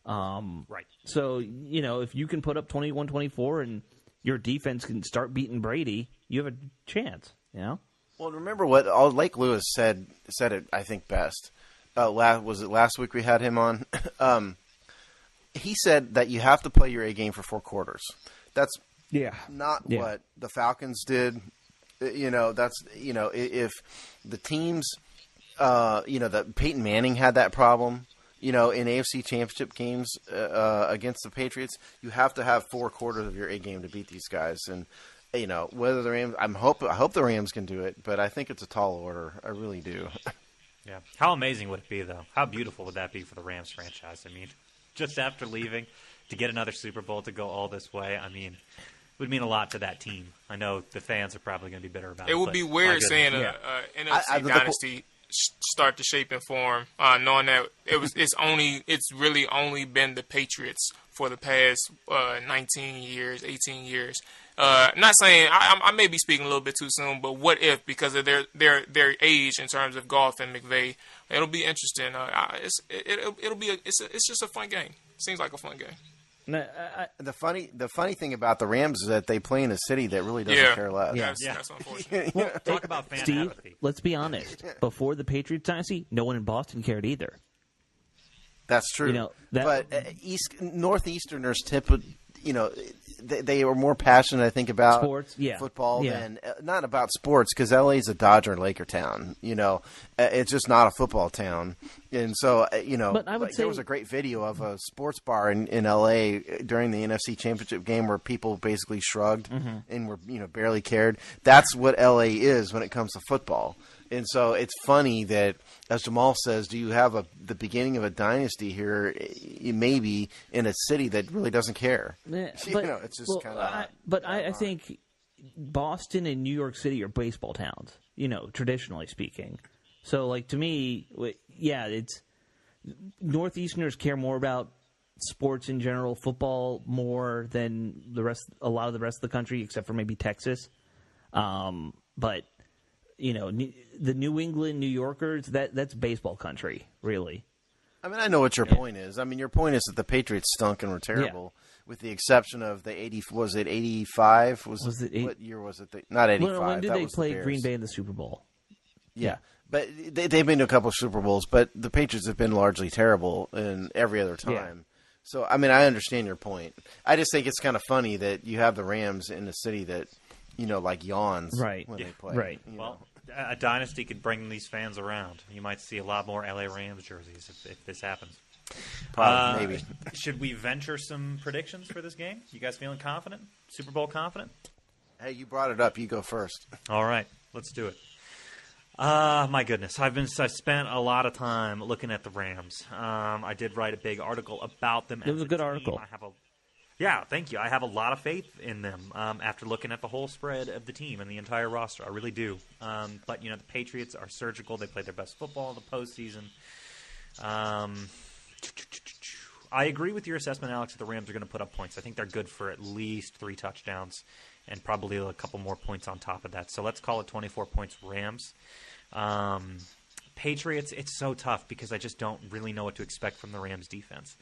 Right. So, if you can put up 21, 24 and your defense can start beating Brady, you have a chance, Well, remember what Lake Lewis said it, I think, best. Was it last week we had him on? He said that you have to play your A game for 4 quarters. That's not what the Falcons did. If the teams, that Peyton Manning had that problem, in AFC Championship games against the Patriots, you have to have 4 quarters of your A game to beat these guys. And whether the Rams, I hope the Rams can do it, but I think it's a tall order. I really do. Yeah. How amazing would it be, though? How beautiful would that be for the Rams franchise? I mean, just after leaving to get another Super Bowl, to go all this way. I mean, would mean a lot to that team. I know the fans are probably going to be bitter about it. It would be weird seeing an NFC dynasty start to shape and form, knowing that it's really only been the Patriots for the past 19 years, 18 years. Not saying I may be speaking a little bit too soon, but what if, because of their age in terms of Goff and McVay, it'll be interesting. It's just a fun game. Seems like a fun game. No, the funny thing about the Rams is that they play in a city that really doesn't care less. That's unfortunate. Well, talk about fan Steve, apathy. let's be honest. Before the Patriots dynasty, no one in Boston cared either. That's true. But Northeasterners typically, they were more passionate, I think, about sports, football than not about sports, because LA is a Dodger and Laker town. It's just not a football town. And so, but I would say there was a great video of a sports bar in LA during the NFC Championship game where people basically shrugged and were, barely cared. That's what LA is when it comes to football. And so it's funny that, as Jamal says, do you have the beginning of a dynasty here, maybe in a city that really doesn't care? But, it's just kind of. But I think Boston and New York City are baseball towns, traditionally speaking. So, to me, it's Northeasterners care more about sports in general, football more than a lot of the rest of the country, except for maybe Texas. But the New England New Yorkers, that's baseball country, really. I mean, I know what your point is. I mean, your point is that the Patriots stunk and were terrible, with the exception of the 85? What year was it? Not 85. When did they play Green Bay in the Super Bowl? Yeah. But they've been to a couple of Super Bowls, but the Patriots have been largely terrible in every other time. Yeah. So, I mean, I understand your point. I just think it's kind of funny that you have the Rams in a city that, like yawns right. when they play. Right. Well, a dynasty could bring these fans around. You might see a lot more LA Rams jerseys if this happens. Probably, maybe. Should we venture some predictions for this game? You guys feeling confident? Super Bowl confident? Hey, you brought it up. You go first. All right, let's do it. My goodness, I've spent a lot of time looking at the Rams. I did write a big article about them. It was a good article. Yeah, thank you. I have a lot of faith in them after looking at the whole spread of the team and the entire roster. I really do. But the Patriots are surgical. They play their best football in the postseason. I agree with your assessment, Alex, that the Rams are going to put up points. I think they're good for at least 3 touchdowns and probably a couple more points on top of that. So let's call it 24 points Rams. Patriots, it's so tough because I just don't really know what to expect from the Rams defense.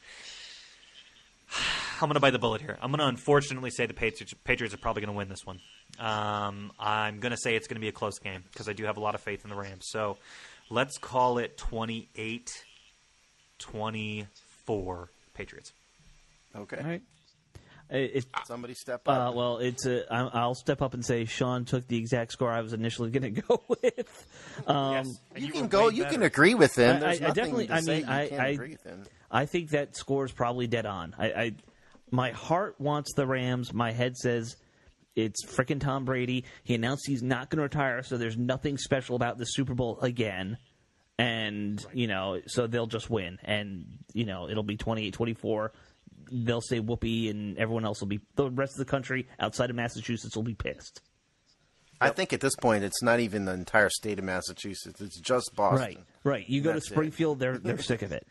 I'm going to bite the bullet here. I'm going to unfortunately say the Patriots are probably going to win this one. I'm going to say it's going to be a close game because I do have a lot of faith in the Rams. So let's call it 28-24 Patriots. Okay. All right. Somebody step up. Well, I'll step up and say Sean took the exact score I was initially going to go with. Yes. You can go. You can agree with them. There's I nothing definitely. to say I you can't agree with them. I think that score is probably dead on. My heart wants the Rams. My head says it's frickin' Tom Brady. He announced he's not going to retire, so there's nothing special about the Super Bowl again. And, so they'll just win. And, it'll be 28-24. They'll say whoopee, and everyone else will be – the rest of the country outside of Massachusetts will be pissed. I think at this point it's not even the entire state of Massachusetts. It's just Boston. Right. You go to Springfield, they're sick of it.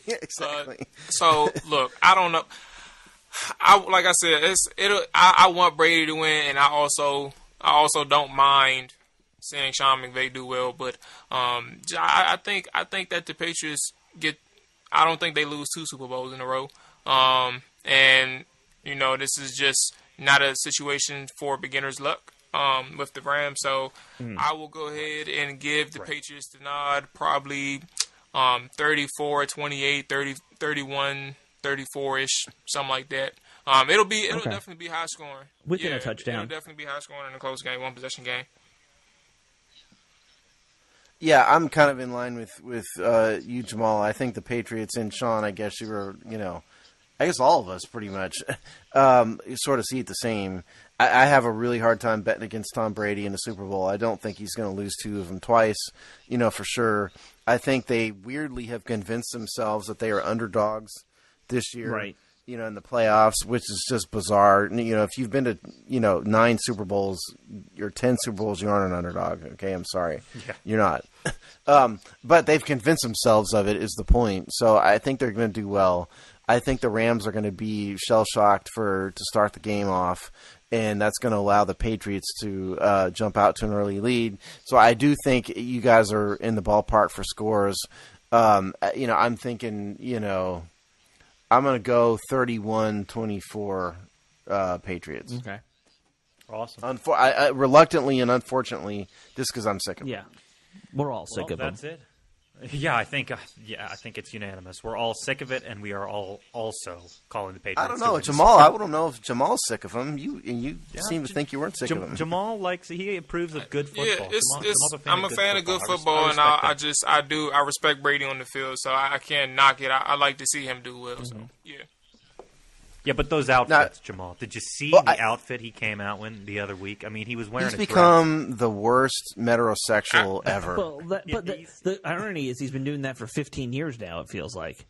Yeah, exactly. So look, I don't know. Like I said, I want Brady to win, and I also don't mind seeing Sean McVay do well. But I think that the Patriots get. I don't think they lose 2 Super Bowls in a row. And this is just not a situation for beginner's luck with the Rams. So I will go ahead and give the Patriots the nod. Probably 34-28, 31, 34-ish, something like that. It'll definitely be high scoring. Within a touchdown. It'll definitely be high scoring in a close game, 1-possession game. Yeah, I'm kind of in line with you, Jamal. I think the Patriots and Sean, I guess you were, I guess all of us pretty much sort of see it the same. I have a really hard time betting against Tom Brady in the Super Bowl. I don't think he's going to lose 2 of them twice, for sure. I think they weirdly have convinced themselves that they are underdogs this year. Right. In the playoffs, which is just bizarre. If you've been to, 9 Super Bowls, or 10 Super Bowls, you aren't an underdog. Okay, I'm sorry. Yeah. You're not. But they've convinced themselves of it is the point. So I think they're going to do well. I think the Rams are going to be shell-shocked to start the game off, and that's going to allow the Patriots to jump out to an early lead. So I do think you guys are in the ballpark for scores. I'm thinking, I'm going to go 31-24 Patriots. Okay. Awesome. Reluctantly and unfortunately, just because I'm sick of it. Yeah. We're all sick of them. That's it. Yeah, I think it's unanimous. We're all sick of it, and we are all also calling the Patriots. I don't know, Jamal. I don't know if Jamal's sick of him. You seem to think you weren't sick of him. Jamal he approves of good football. Yeah, I'm a fan of good football, and I respect Brady on the field, so I can't knock it. I like to see him do well. So yeah. Yeah, but those outfits, Jamal. Did you see the outfit he came out in the other week? I mean, he was wearing. He's become the worst metrosexual ever. Well, the irony is he's been doing that for 15 years now. It feels like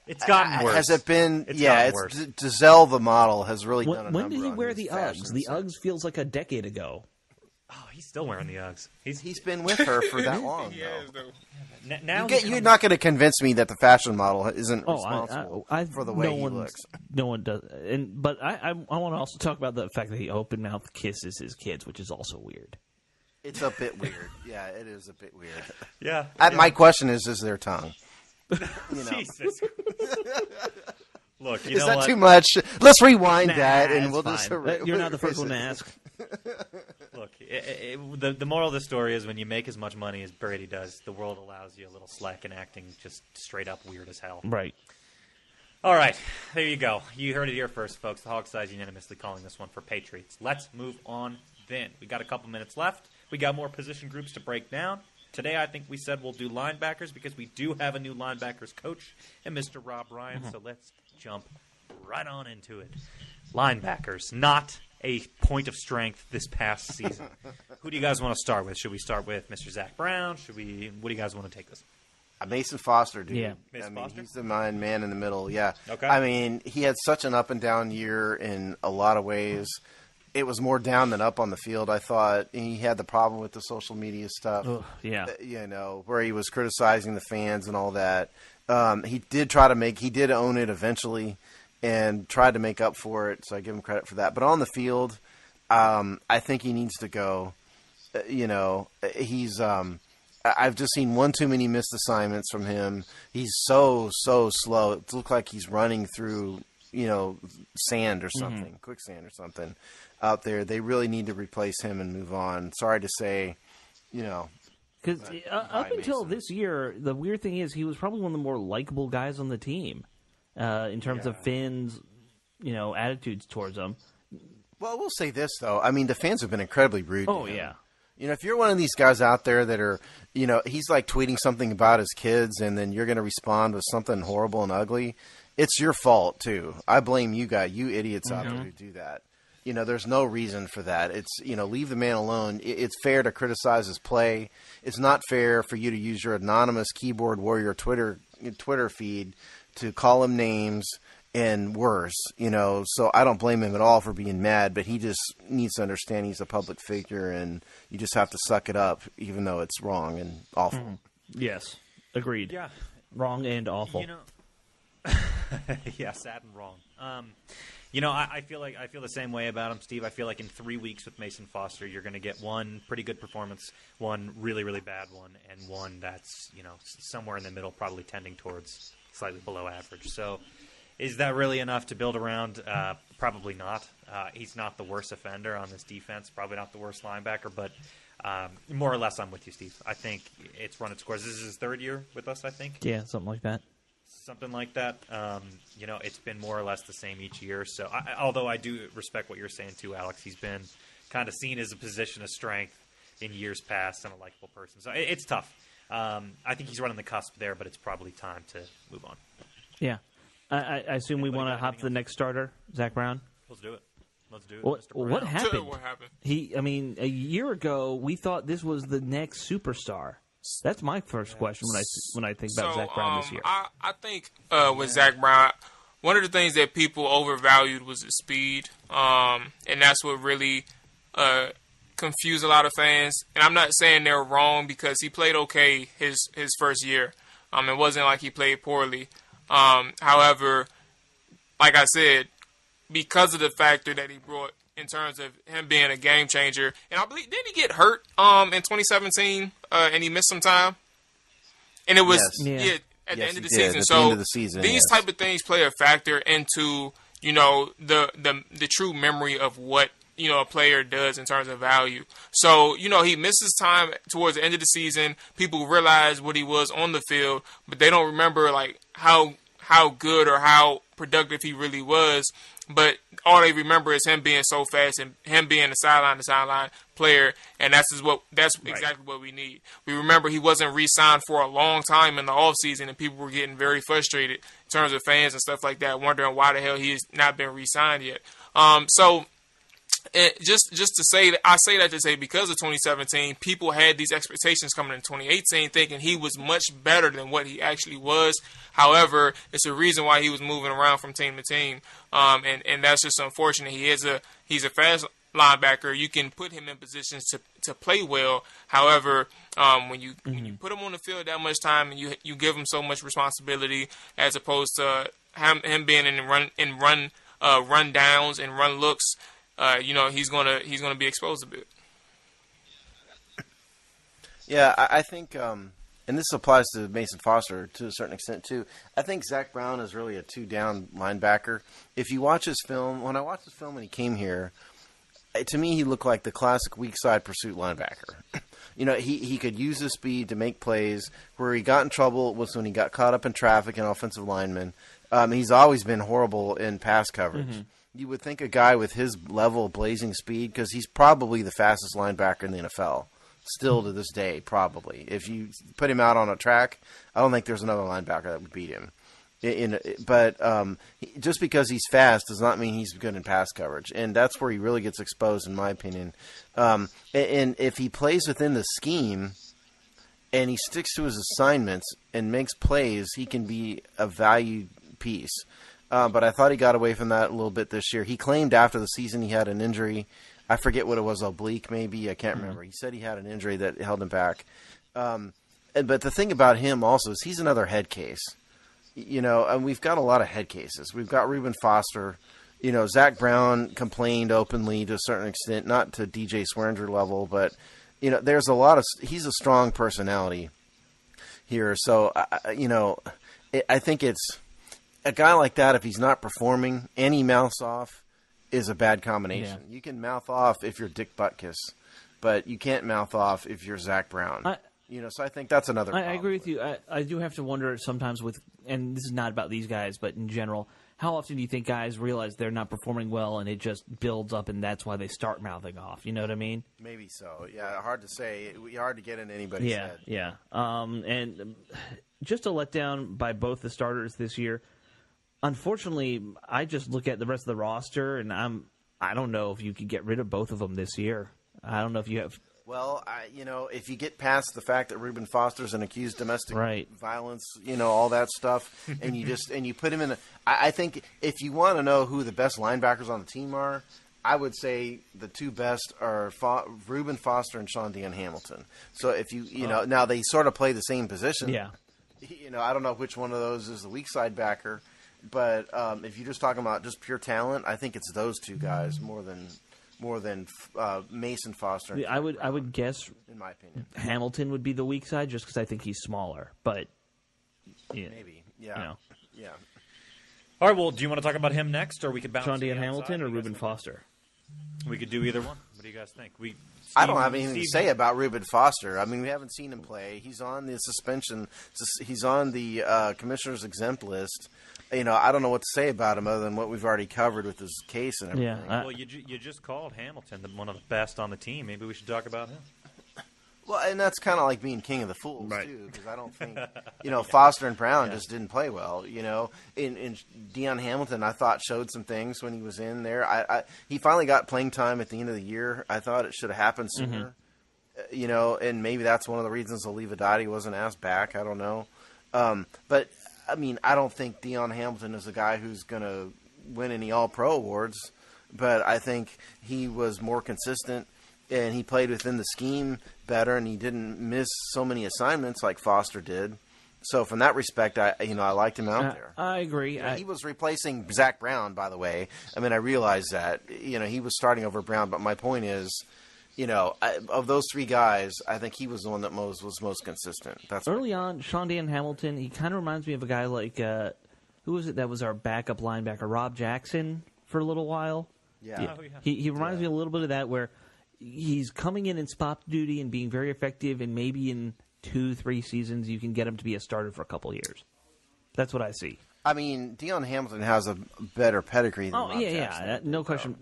it's gotten worse. Has it been? It's worse. Giselle, the model, has really done. When did he wear the Uggs? The Uggs feels like a decade ago. Oh, he's still wearing the Uggs. He's been with her for that long. Though. Now you're not going to convince me that the fashion model isn't responsible for the way he looks. No one does. But I want to also talk about the fact that he open mouth kisses his kids, which is also weird. It's a bit weird. Yeah, it is a bit weird. Yeah. My question is their tongue? Jesus. Look, is that too much? Let's rewind that, and we'll fine. just. You're not the first one to ask. Look, The moral of the story is when you make as much money as Brady does, the world allows you a little slack in acting just straight up weird as hell. Right. All right, there you go. You heard it here first, folks. The Hog Sty is unanimously calling this one for Patriots. Let's move on then. We got a couple minutes left. We got more position groups to break down. Today, I think we said we'll do linebackers because we do have a new linebackers coach and Mr. Rob Ryan. So let's jump right on into it. Linebackers, not a point of strength this past season. Who do you guys want to start with? Should we start with Mr. Zach Brown? What do you guys want to take this? Mason Foster, dude. Yeah. Mason Foster? He's the man in the middle. Yeah. Okay. I mean, he had such an up and down year in a lot of ways. It was more down than up on the field, I thought. He had the problem with the social media stuff. Yeah. Where he was criticizing the fans and all that. He did own it eventually and tried to make up for it, so I give him credit for that. But on the field, I think he needs to go. I've just seen one too many missed assignments from him. He's so slow. It looks like he's running through, sand or something, quicksand or something out there. They really need to replace him and move on. Sorry to say, Because up until this year, the weird thing is he was probably one of the more likable guys on the team in terms of Finn's, attitudes towards him. Well, we'll say this, though. I mean, the fans have been incredibly rude. Oh, yeah. If you're one of these guys out there that are, he's like tweeting something about his kids and then you're going to respond with something horrible and ugly, it's your fault, too. I blame you idiots out there who do that. There's no reason for that. It's, leave the man alone. It's fair to criticize his play. It's not fair for you to use your anonymous keyboard warrior Twitter feed to call him names and worse, so I don't blame him at all for being mad, but he just needs to understand he's a public figure and you just have to suck it up, even though it's wrong and awful. Yes. Agreed. Yeah. Wrong and awful. Yeah, sad and wrong. I feel the same way about him, Steve. I feel like in 3 weeks with Mason Foster, you're going to get one pretty good performance, one really, really bad one, and one that's, somewhere in the middle, probably tending towards slightly below average. So is that really enough to build around? Probably not. He's not the worst offender on this defense, probably not the worst linebacker, but more or less I'm with you, Steve. I think it's run its course. This is his third year with us, I think. Yeah, something like that. Something like that. It's been more or less the same each year. So, although I do respect what you're saying too, Alex, he's been kind of seen as a position of strength in years past and a likable person. So it's tough. I think he's running the cusp there, but it's probably time to move on. Yeah. I assume we want to hop to the next starter, Zach Brown? Let's do it. Well, Mr. Brown. what happened? What happened? A year ago, we thought this was the next superstar. That's my first question when I think about Zach Brown this year. I think with Zach Brown, one of the things that people overvalued was his speed, and that's what really confused a lot of fans. And I'm not saying they're wrong because he played okay his first year. It wasn't like he played poorly. However, like I said, because of the factor that he brought in terms of him being a game changer, and I believe didn't he get hurt in 2017 and he missed some time, and it was at the end of the season. So these type of things play a factor into the true memory of what a player does in terms of value. So he misses time towards the end of the season. People realize what he was on the field, but they don't remember like how good or how productive he really was. But all they remember is him being so fast and him being a sideline player, and that's exactly what we need. We remember he wasn't re-signed for a long time in the offseason, and people were getting very frustrated in terms of fans and stuff like that, wondering why the hell he has not been re-signed yet. Just to say that, I say that to say because of 2017, people had these expectations coming in 2018, thinking he was much better than what he actually was. However, it's a reason why he was moving around from team to team, and that's just unfortunate. He's a fast linebacker. You can put him in positions to play well. However, when you put him on the field that much time and you give him so much responsibility, as opposed to him being in run downs and run looks. He's gonna be exposed a bit. Yeah, I think, and this applies to Mason Foster to a certain extent too. I think Zach Brown is really a two-down linebacker. If you watch his film, when I watched his film when he came here, to me, he looked like the classic weak side pursuit linebacker. He could use his speed to make plays. Where he got in trouble was when he got caught up in traffic and offensive linemen. He's always been horrible in pass coverage. Mm-hmm. You would think a guy with his level of blazing speed, because he's probably the fastest linebacker in the NFL, still to this day, probably. If you put him out on a track, I don't think there's another linebacker that would beat him. But just because he's fast does not mean he's good in pass coverage, and that's where he really gets exposed, in my opinion. And if he plays within the scheme and he sticks to his assignments and makes plays, he can be a valued piece. But I thought he got away from that a little bit this year. He claimed after the season he had an injury. I forget what it was, oblique maybe. I can't remember. He said he had an injury that held him back. But the thing about him also is he's another head case. And we've got a lot of head cases. We've got Reuben Foster. Zach Brown complained openly to a certain extent, not to DJ Swearinger level, but, there's a lot of – he's a strong personality here. So, I think it's – a guy like that, if he's not performing and he mouths off, is a bad combination. Yeah. You can mouth off if you're Dick Butkus, but you can't mouth off if you're Zach Brown. So I think that's another problem. I agree with you. I do have to wonder sometimes with, and this is not about these guys, but in general, how often do you think guys realize they're not performing well and it just builds up and that's why they start mouthing off? You know what I mean? Maybe so. Yeah, hard to say. Hard to get in anybody's head. Yeah. And just a letdown by both the starters this year. Unfortunately, I just look at the rest of the roster, and I don't know if you could get rid of both of them this year. I don't know if you have. Well, if you get past the fact that Reuben Foster's an accused domestic violence, all that stuff, and you put him in. I think if you want to know who the best linebackers on the team are, I would say the two best are Reuben Foster and Sean Dean Hamilton. So if now they sort of play the same position. Yeah. I don't know which one of those is the weak side backer. But if you're just talking about just pure talent, I think it's those two guys more than Mason Foster. I would guess, in my opinion, Hamilton would be the weak side just because I think he's smaller. But maybe, yeah. All right. Well, do you want to talk about him next, or we could bounce Sean Dean Hamilton or Reuben Foster? We could do either one. What do you guys think? I don't have anything to say about Reuben Foster. I mean, we haven't seen him play. He's on the suspension. He's on the commissioner's exempt list. I don't know what to say about him other than what we've already covered with his case and everything. Yeah, well, you just called Hamilton one of the best on the team. Maybe we should talk about him. Well, and that's kind of like being king of the fools, too, because I don't think, Foster and Brown just didn't play well. In Deion Hamilton, I thought showed some things when he was in there. He finally got playing time at the end of the year. I thought it should have happened sooner. And maybe that's one of the reasons Oliva Dottie wasn't asked back. I don't know. But I mean, I don't think Deion Hamilton is a guy who's going to win any All-Pro awards, but I think he was more consistent and he played within the scheme better, and he didn't miss so many assignments like Foster did. So from that respect, I liked him out there. I agree. He was replacing Zach Brown, by the way. I mean, I realize that he was starting over Brown, but my point is, of those three guys, I think he was the one that was most consistent. That's early on. Sean Dean Hamilton, he kind of reminds me of a guy like who was it that was our backup linebacker, Rob Jackson, for a little while. Yeah. He reminds me a little bit of that, where he's coming in spot duty and being very effective, and maybe in 2-3 seasons you can get him to be a starter for a couple of years. That's what I see. I mean, Deion Hamilton has a better pedigree than Rob Jackson. No question.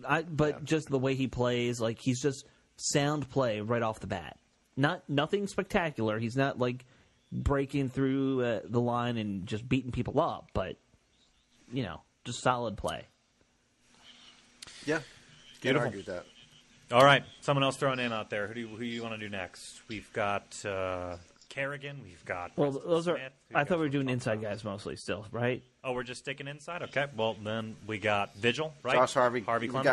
Just the way he plays, like, he's just sound play right off the bat. Nothing spectacular. He's not like breaking through the line and just beating people up, but just solid play. Yeah, can't argue with that. All right, someone else throwing in out there. Who do you want to do next? We've got Kerrigan. We've got those are. I thought we were doing inside guys mostly still, right? Oh, we're just sticking inside. Okay, well then we got Vigil, right? Josh Harvey Clemens. We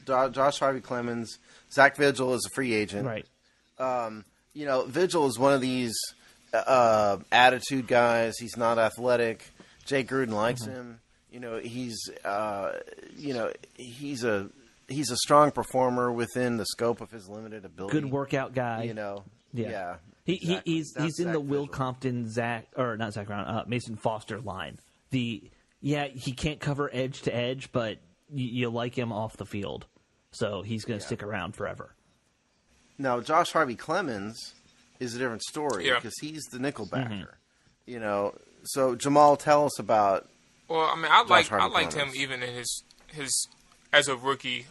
got Josh Harvey Clemens. Zach Vigil is a free agent, right? Vigil is one of these attitude guys. He's not athletic. Jay Gruden likes him. He's a strong performer within the scope of his limited ability. Good workout guy. Yeah. Exactly. He's in Zach the Will Vigil. Compton not Zach Brown, Mason Foster line. He can't cover edge to edge, but you like him off the field. So he's going to stick around forever. Now, Josh Harvey Clemens is a different story because he's the nickel backer. So Jamal, tell us about. Well, I mean, I liked him even in his as a rookie.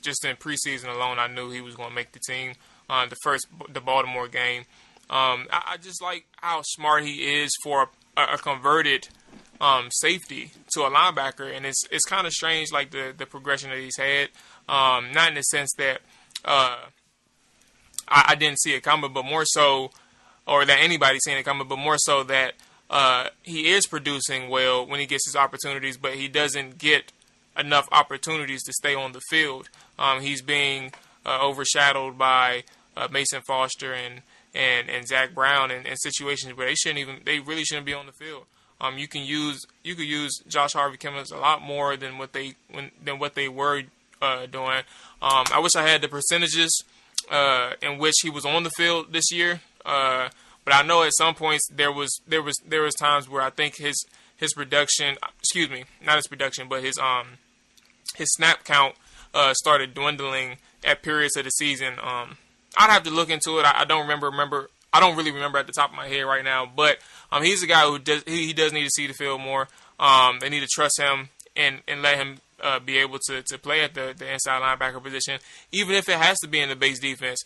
Just in preseason alone, I knew he was going to make the team. The Baltimore game. I just like how smart he is for a converted safety to a linebacker, and it's kind of strange, like the progression that he's had. Not in the sense that I didn't see it coming, but more so, or that anybody's seen it coming, but more so that he is producing well when he gets his opportunities, but he doesn't get enough opportunities to stay on the field. He's being overshadowed by Mason Foster and Zach Brown in situations where they really shouldn't be on the field. You could use Josh Harvey Clemens a lot more than what they were doing. I wish I had the percentages in which he was on the field this year, but I know at some points there was times where I think his production, not his production, but his snap count started dwindling at periods of the season. I'd have to look into it. I don't remember. I don't really remember at the top of my head right now. But he's a guy who does need to see the field more. They need to trust him and let him be able to play at the inside linebacker position, even if it has to be in the base defense.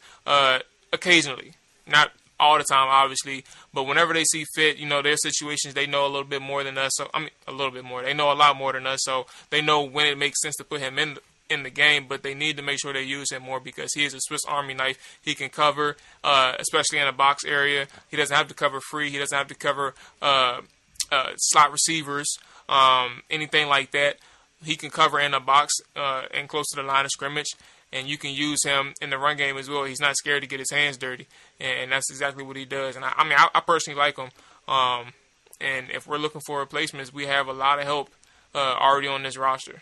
Occasionally, not all the time, obviously, but whenever they see fit, their situations, they know a little bit more than us. So a little bit more. They know a lot more than us, so they know when it makes sense to put him in the game. But they need to make sure they use him more because he is a Swiss Army knife. He can cover, especially in a box area. He doesn't have to cover free. He doesn't have to cover slot receivers, anything like that. He can cover in a box and close to the line of scrimmage. And you can use him in the run game as well. He's not scared to get his hands dirty, and that's exactly what he does. And I personally like him. And if we're looking for replacements, we have a lot of help already on this roster.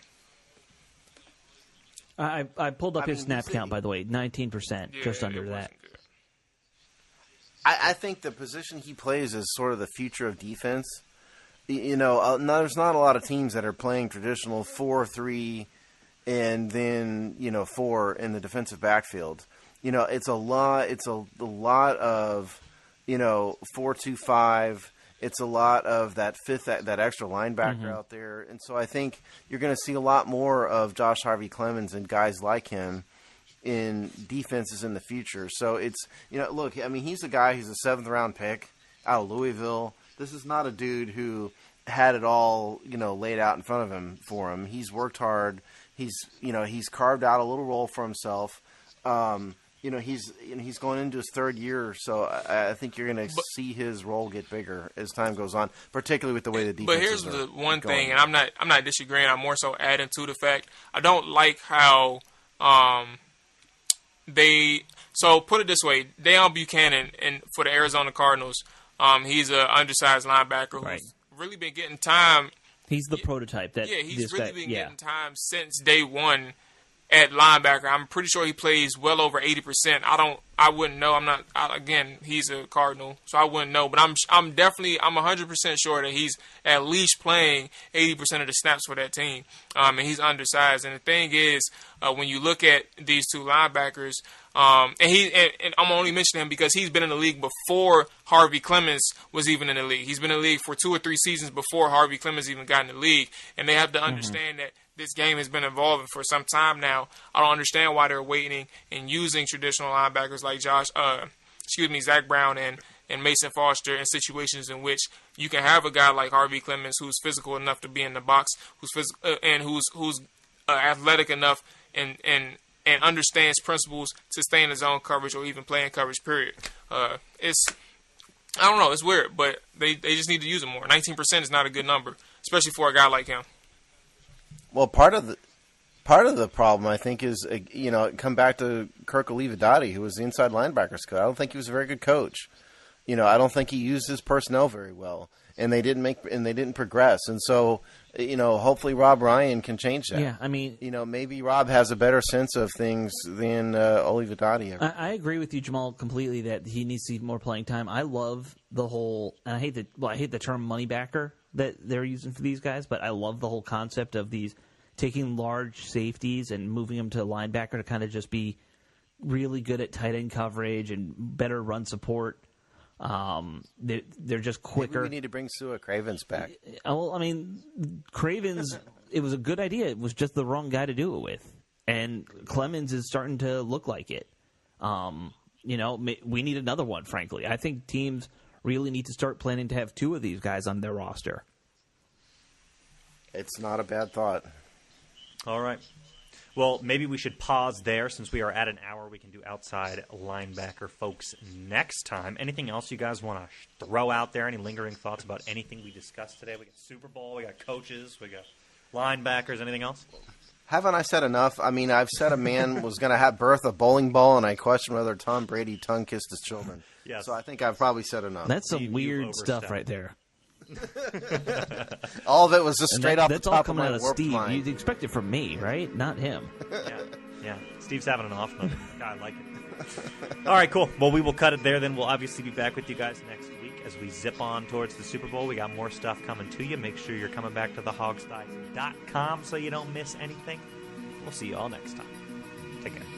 I pulled up his snap count, by the way, 19%, just under that. I think the position he plays is sort of the future of defense. There's not a lot of teams that are playing traditional 4-3. And then 4 in the defensive backfield. It's a lot. It's a lot of 4-2-5. It's a lot of that fifth that extra linebacker out there. And so I think you're going to see a lot more of Josh Harvey Clemens and guys like him in defenses in the future. So it's look, he's a guy who's a 7th round pick out of Louisville. This is not a dude who had it all laid out in front of him for him. He's worked hard. He's carved out a little role for himself. He's going into his 3rd year, so I think you're going to see his role get bigger as time goes on, particularly with the way the defense. But here's the one thing, and I'm not disagreeing. I'm more so adding to the fact I don't like how they. So put it this way, Deion Buchanan and for the Arizona Cardinals, he's an undersized linebacker who's really been getting time. He's the prototype. He's really been getting time since day one at linebacker. I'm pretty sure he plays well over 80%. I wouldn't know. Again, he's a Cardinal, so I wouldn't know. But I'm 100% sure that he's at least playing 80% of the snaps for that team. And he's undersized. And the thing is, when you look at these two linebackers, and I'm only mentioning him because he's been in the league before Harvey Clemens was even in the league. He's been in the league for 2 or 3 seasons before Harvey Clemens even got in the league. And they have to understand that this game has been evolving for some time now. I don't understand why they're waiting and using traditional linebackers like Zach Brown and Mason Foster in situations in which you can have a guy like Harvey Clemens who's physical enough to be in the box, who's athletic enough and understands principles to stay in his own coverage or even play in coverage, period. I don't know, it's weird, but they just need to use him more. 19% is not a good number, especially for a guy like him. Well, part of the problem, I think, is come back to Kirk Olivedati, who was the inside linebackers coach. I don't think he was a very good coach. I don't think he used his personnel very well, and they didn't progress. And so, hopefully Rob Ryan can change that. Yeah, maybe Rob has a better sense of things than Olivedati. I agree with you, Jamal, completely that he needs to see more playing time. I love the whole, and I hate the term money backer that they're using for these guys, but I love the whole concept of these taking large safeties and moving them to linebacker to kind of just be really good at tight end coverage and better run support. They're just quicker. Maybe we need to bring Sua Cravens back. Well, I mean, Cravens, it was a good idea. It was just the wrong guy to do it with. And Clemens is starting to look like it. We need another one, frankly. I think teams really need to start planning to have 2 of these guys on their roster. It's not a bad thought. All right. Well, maybe we should pause there since we are at an hour. We can do outside linebacker folks next time. Anything else you guys want to throw out there? Any lingering thoughts about anything we discussed today? We got Superbowl, we got coaches, we got linebackers. Anything else? Haven't I said enough? I mean, I've said a man was going to have birth a bowling ball, and I question whether Tom Brady tongue-kissed his children. Yes. So I think I've probably said enough. That's some weird stuff right there. All of it was just straight off the That's all top of coming my out of warped Steve. mind. You'd expect it from me, right? Not him. Yeah. Steve's having an off month. I like it. All right, cool. Well, we will cut it there. Then we'll obviously be back with you guys next week as we zip on towards the Super Bowl. We got more stuff coming to you. Make sure you're coming back to thehogsty.com so you don't miss anything. We'll see you all next time. Take care.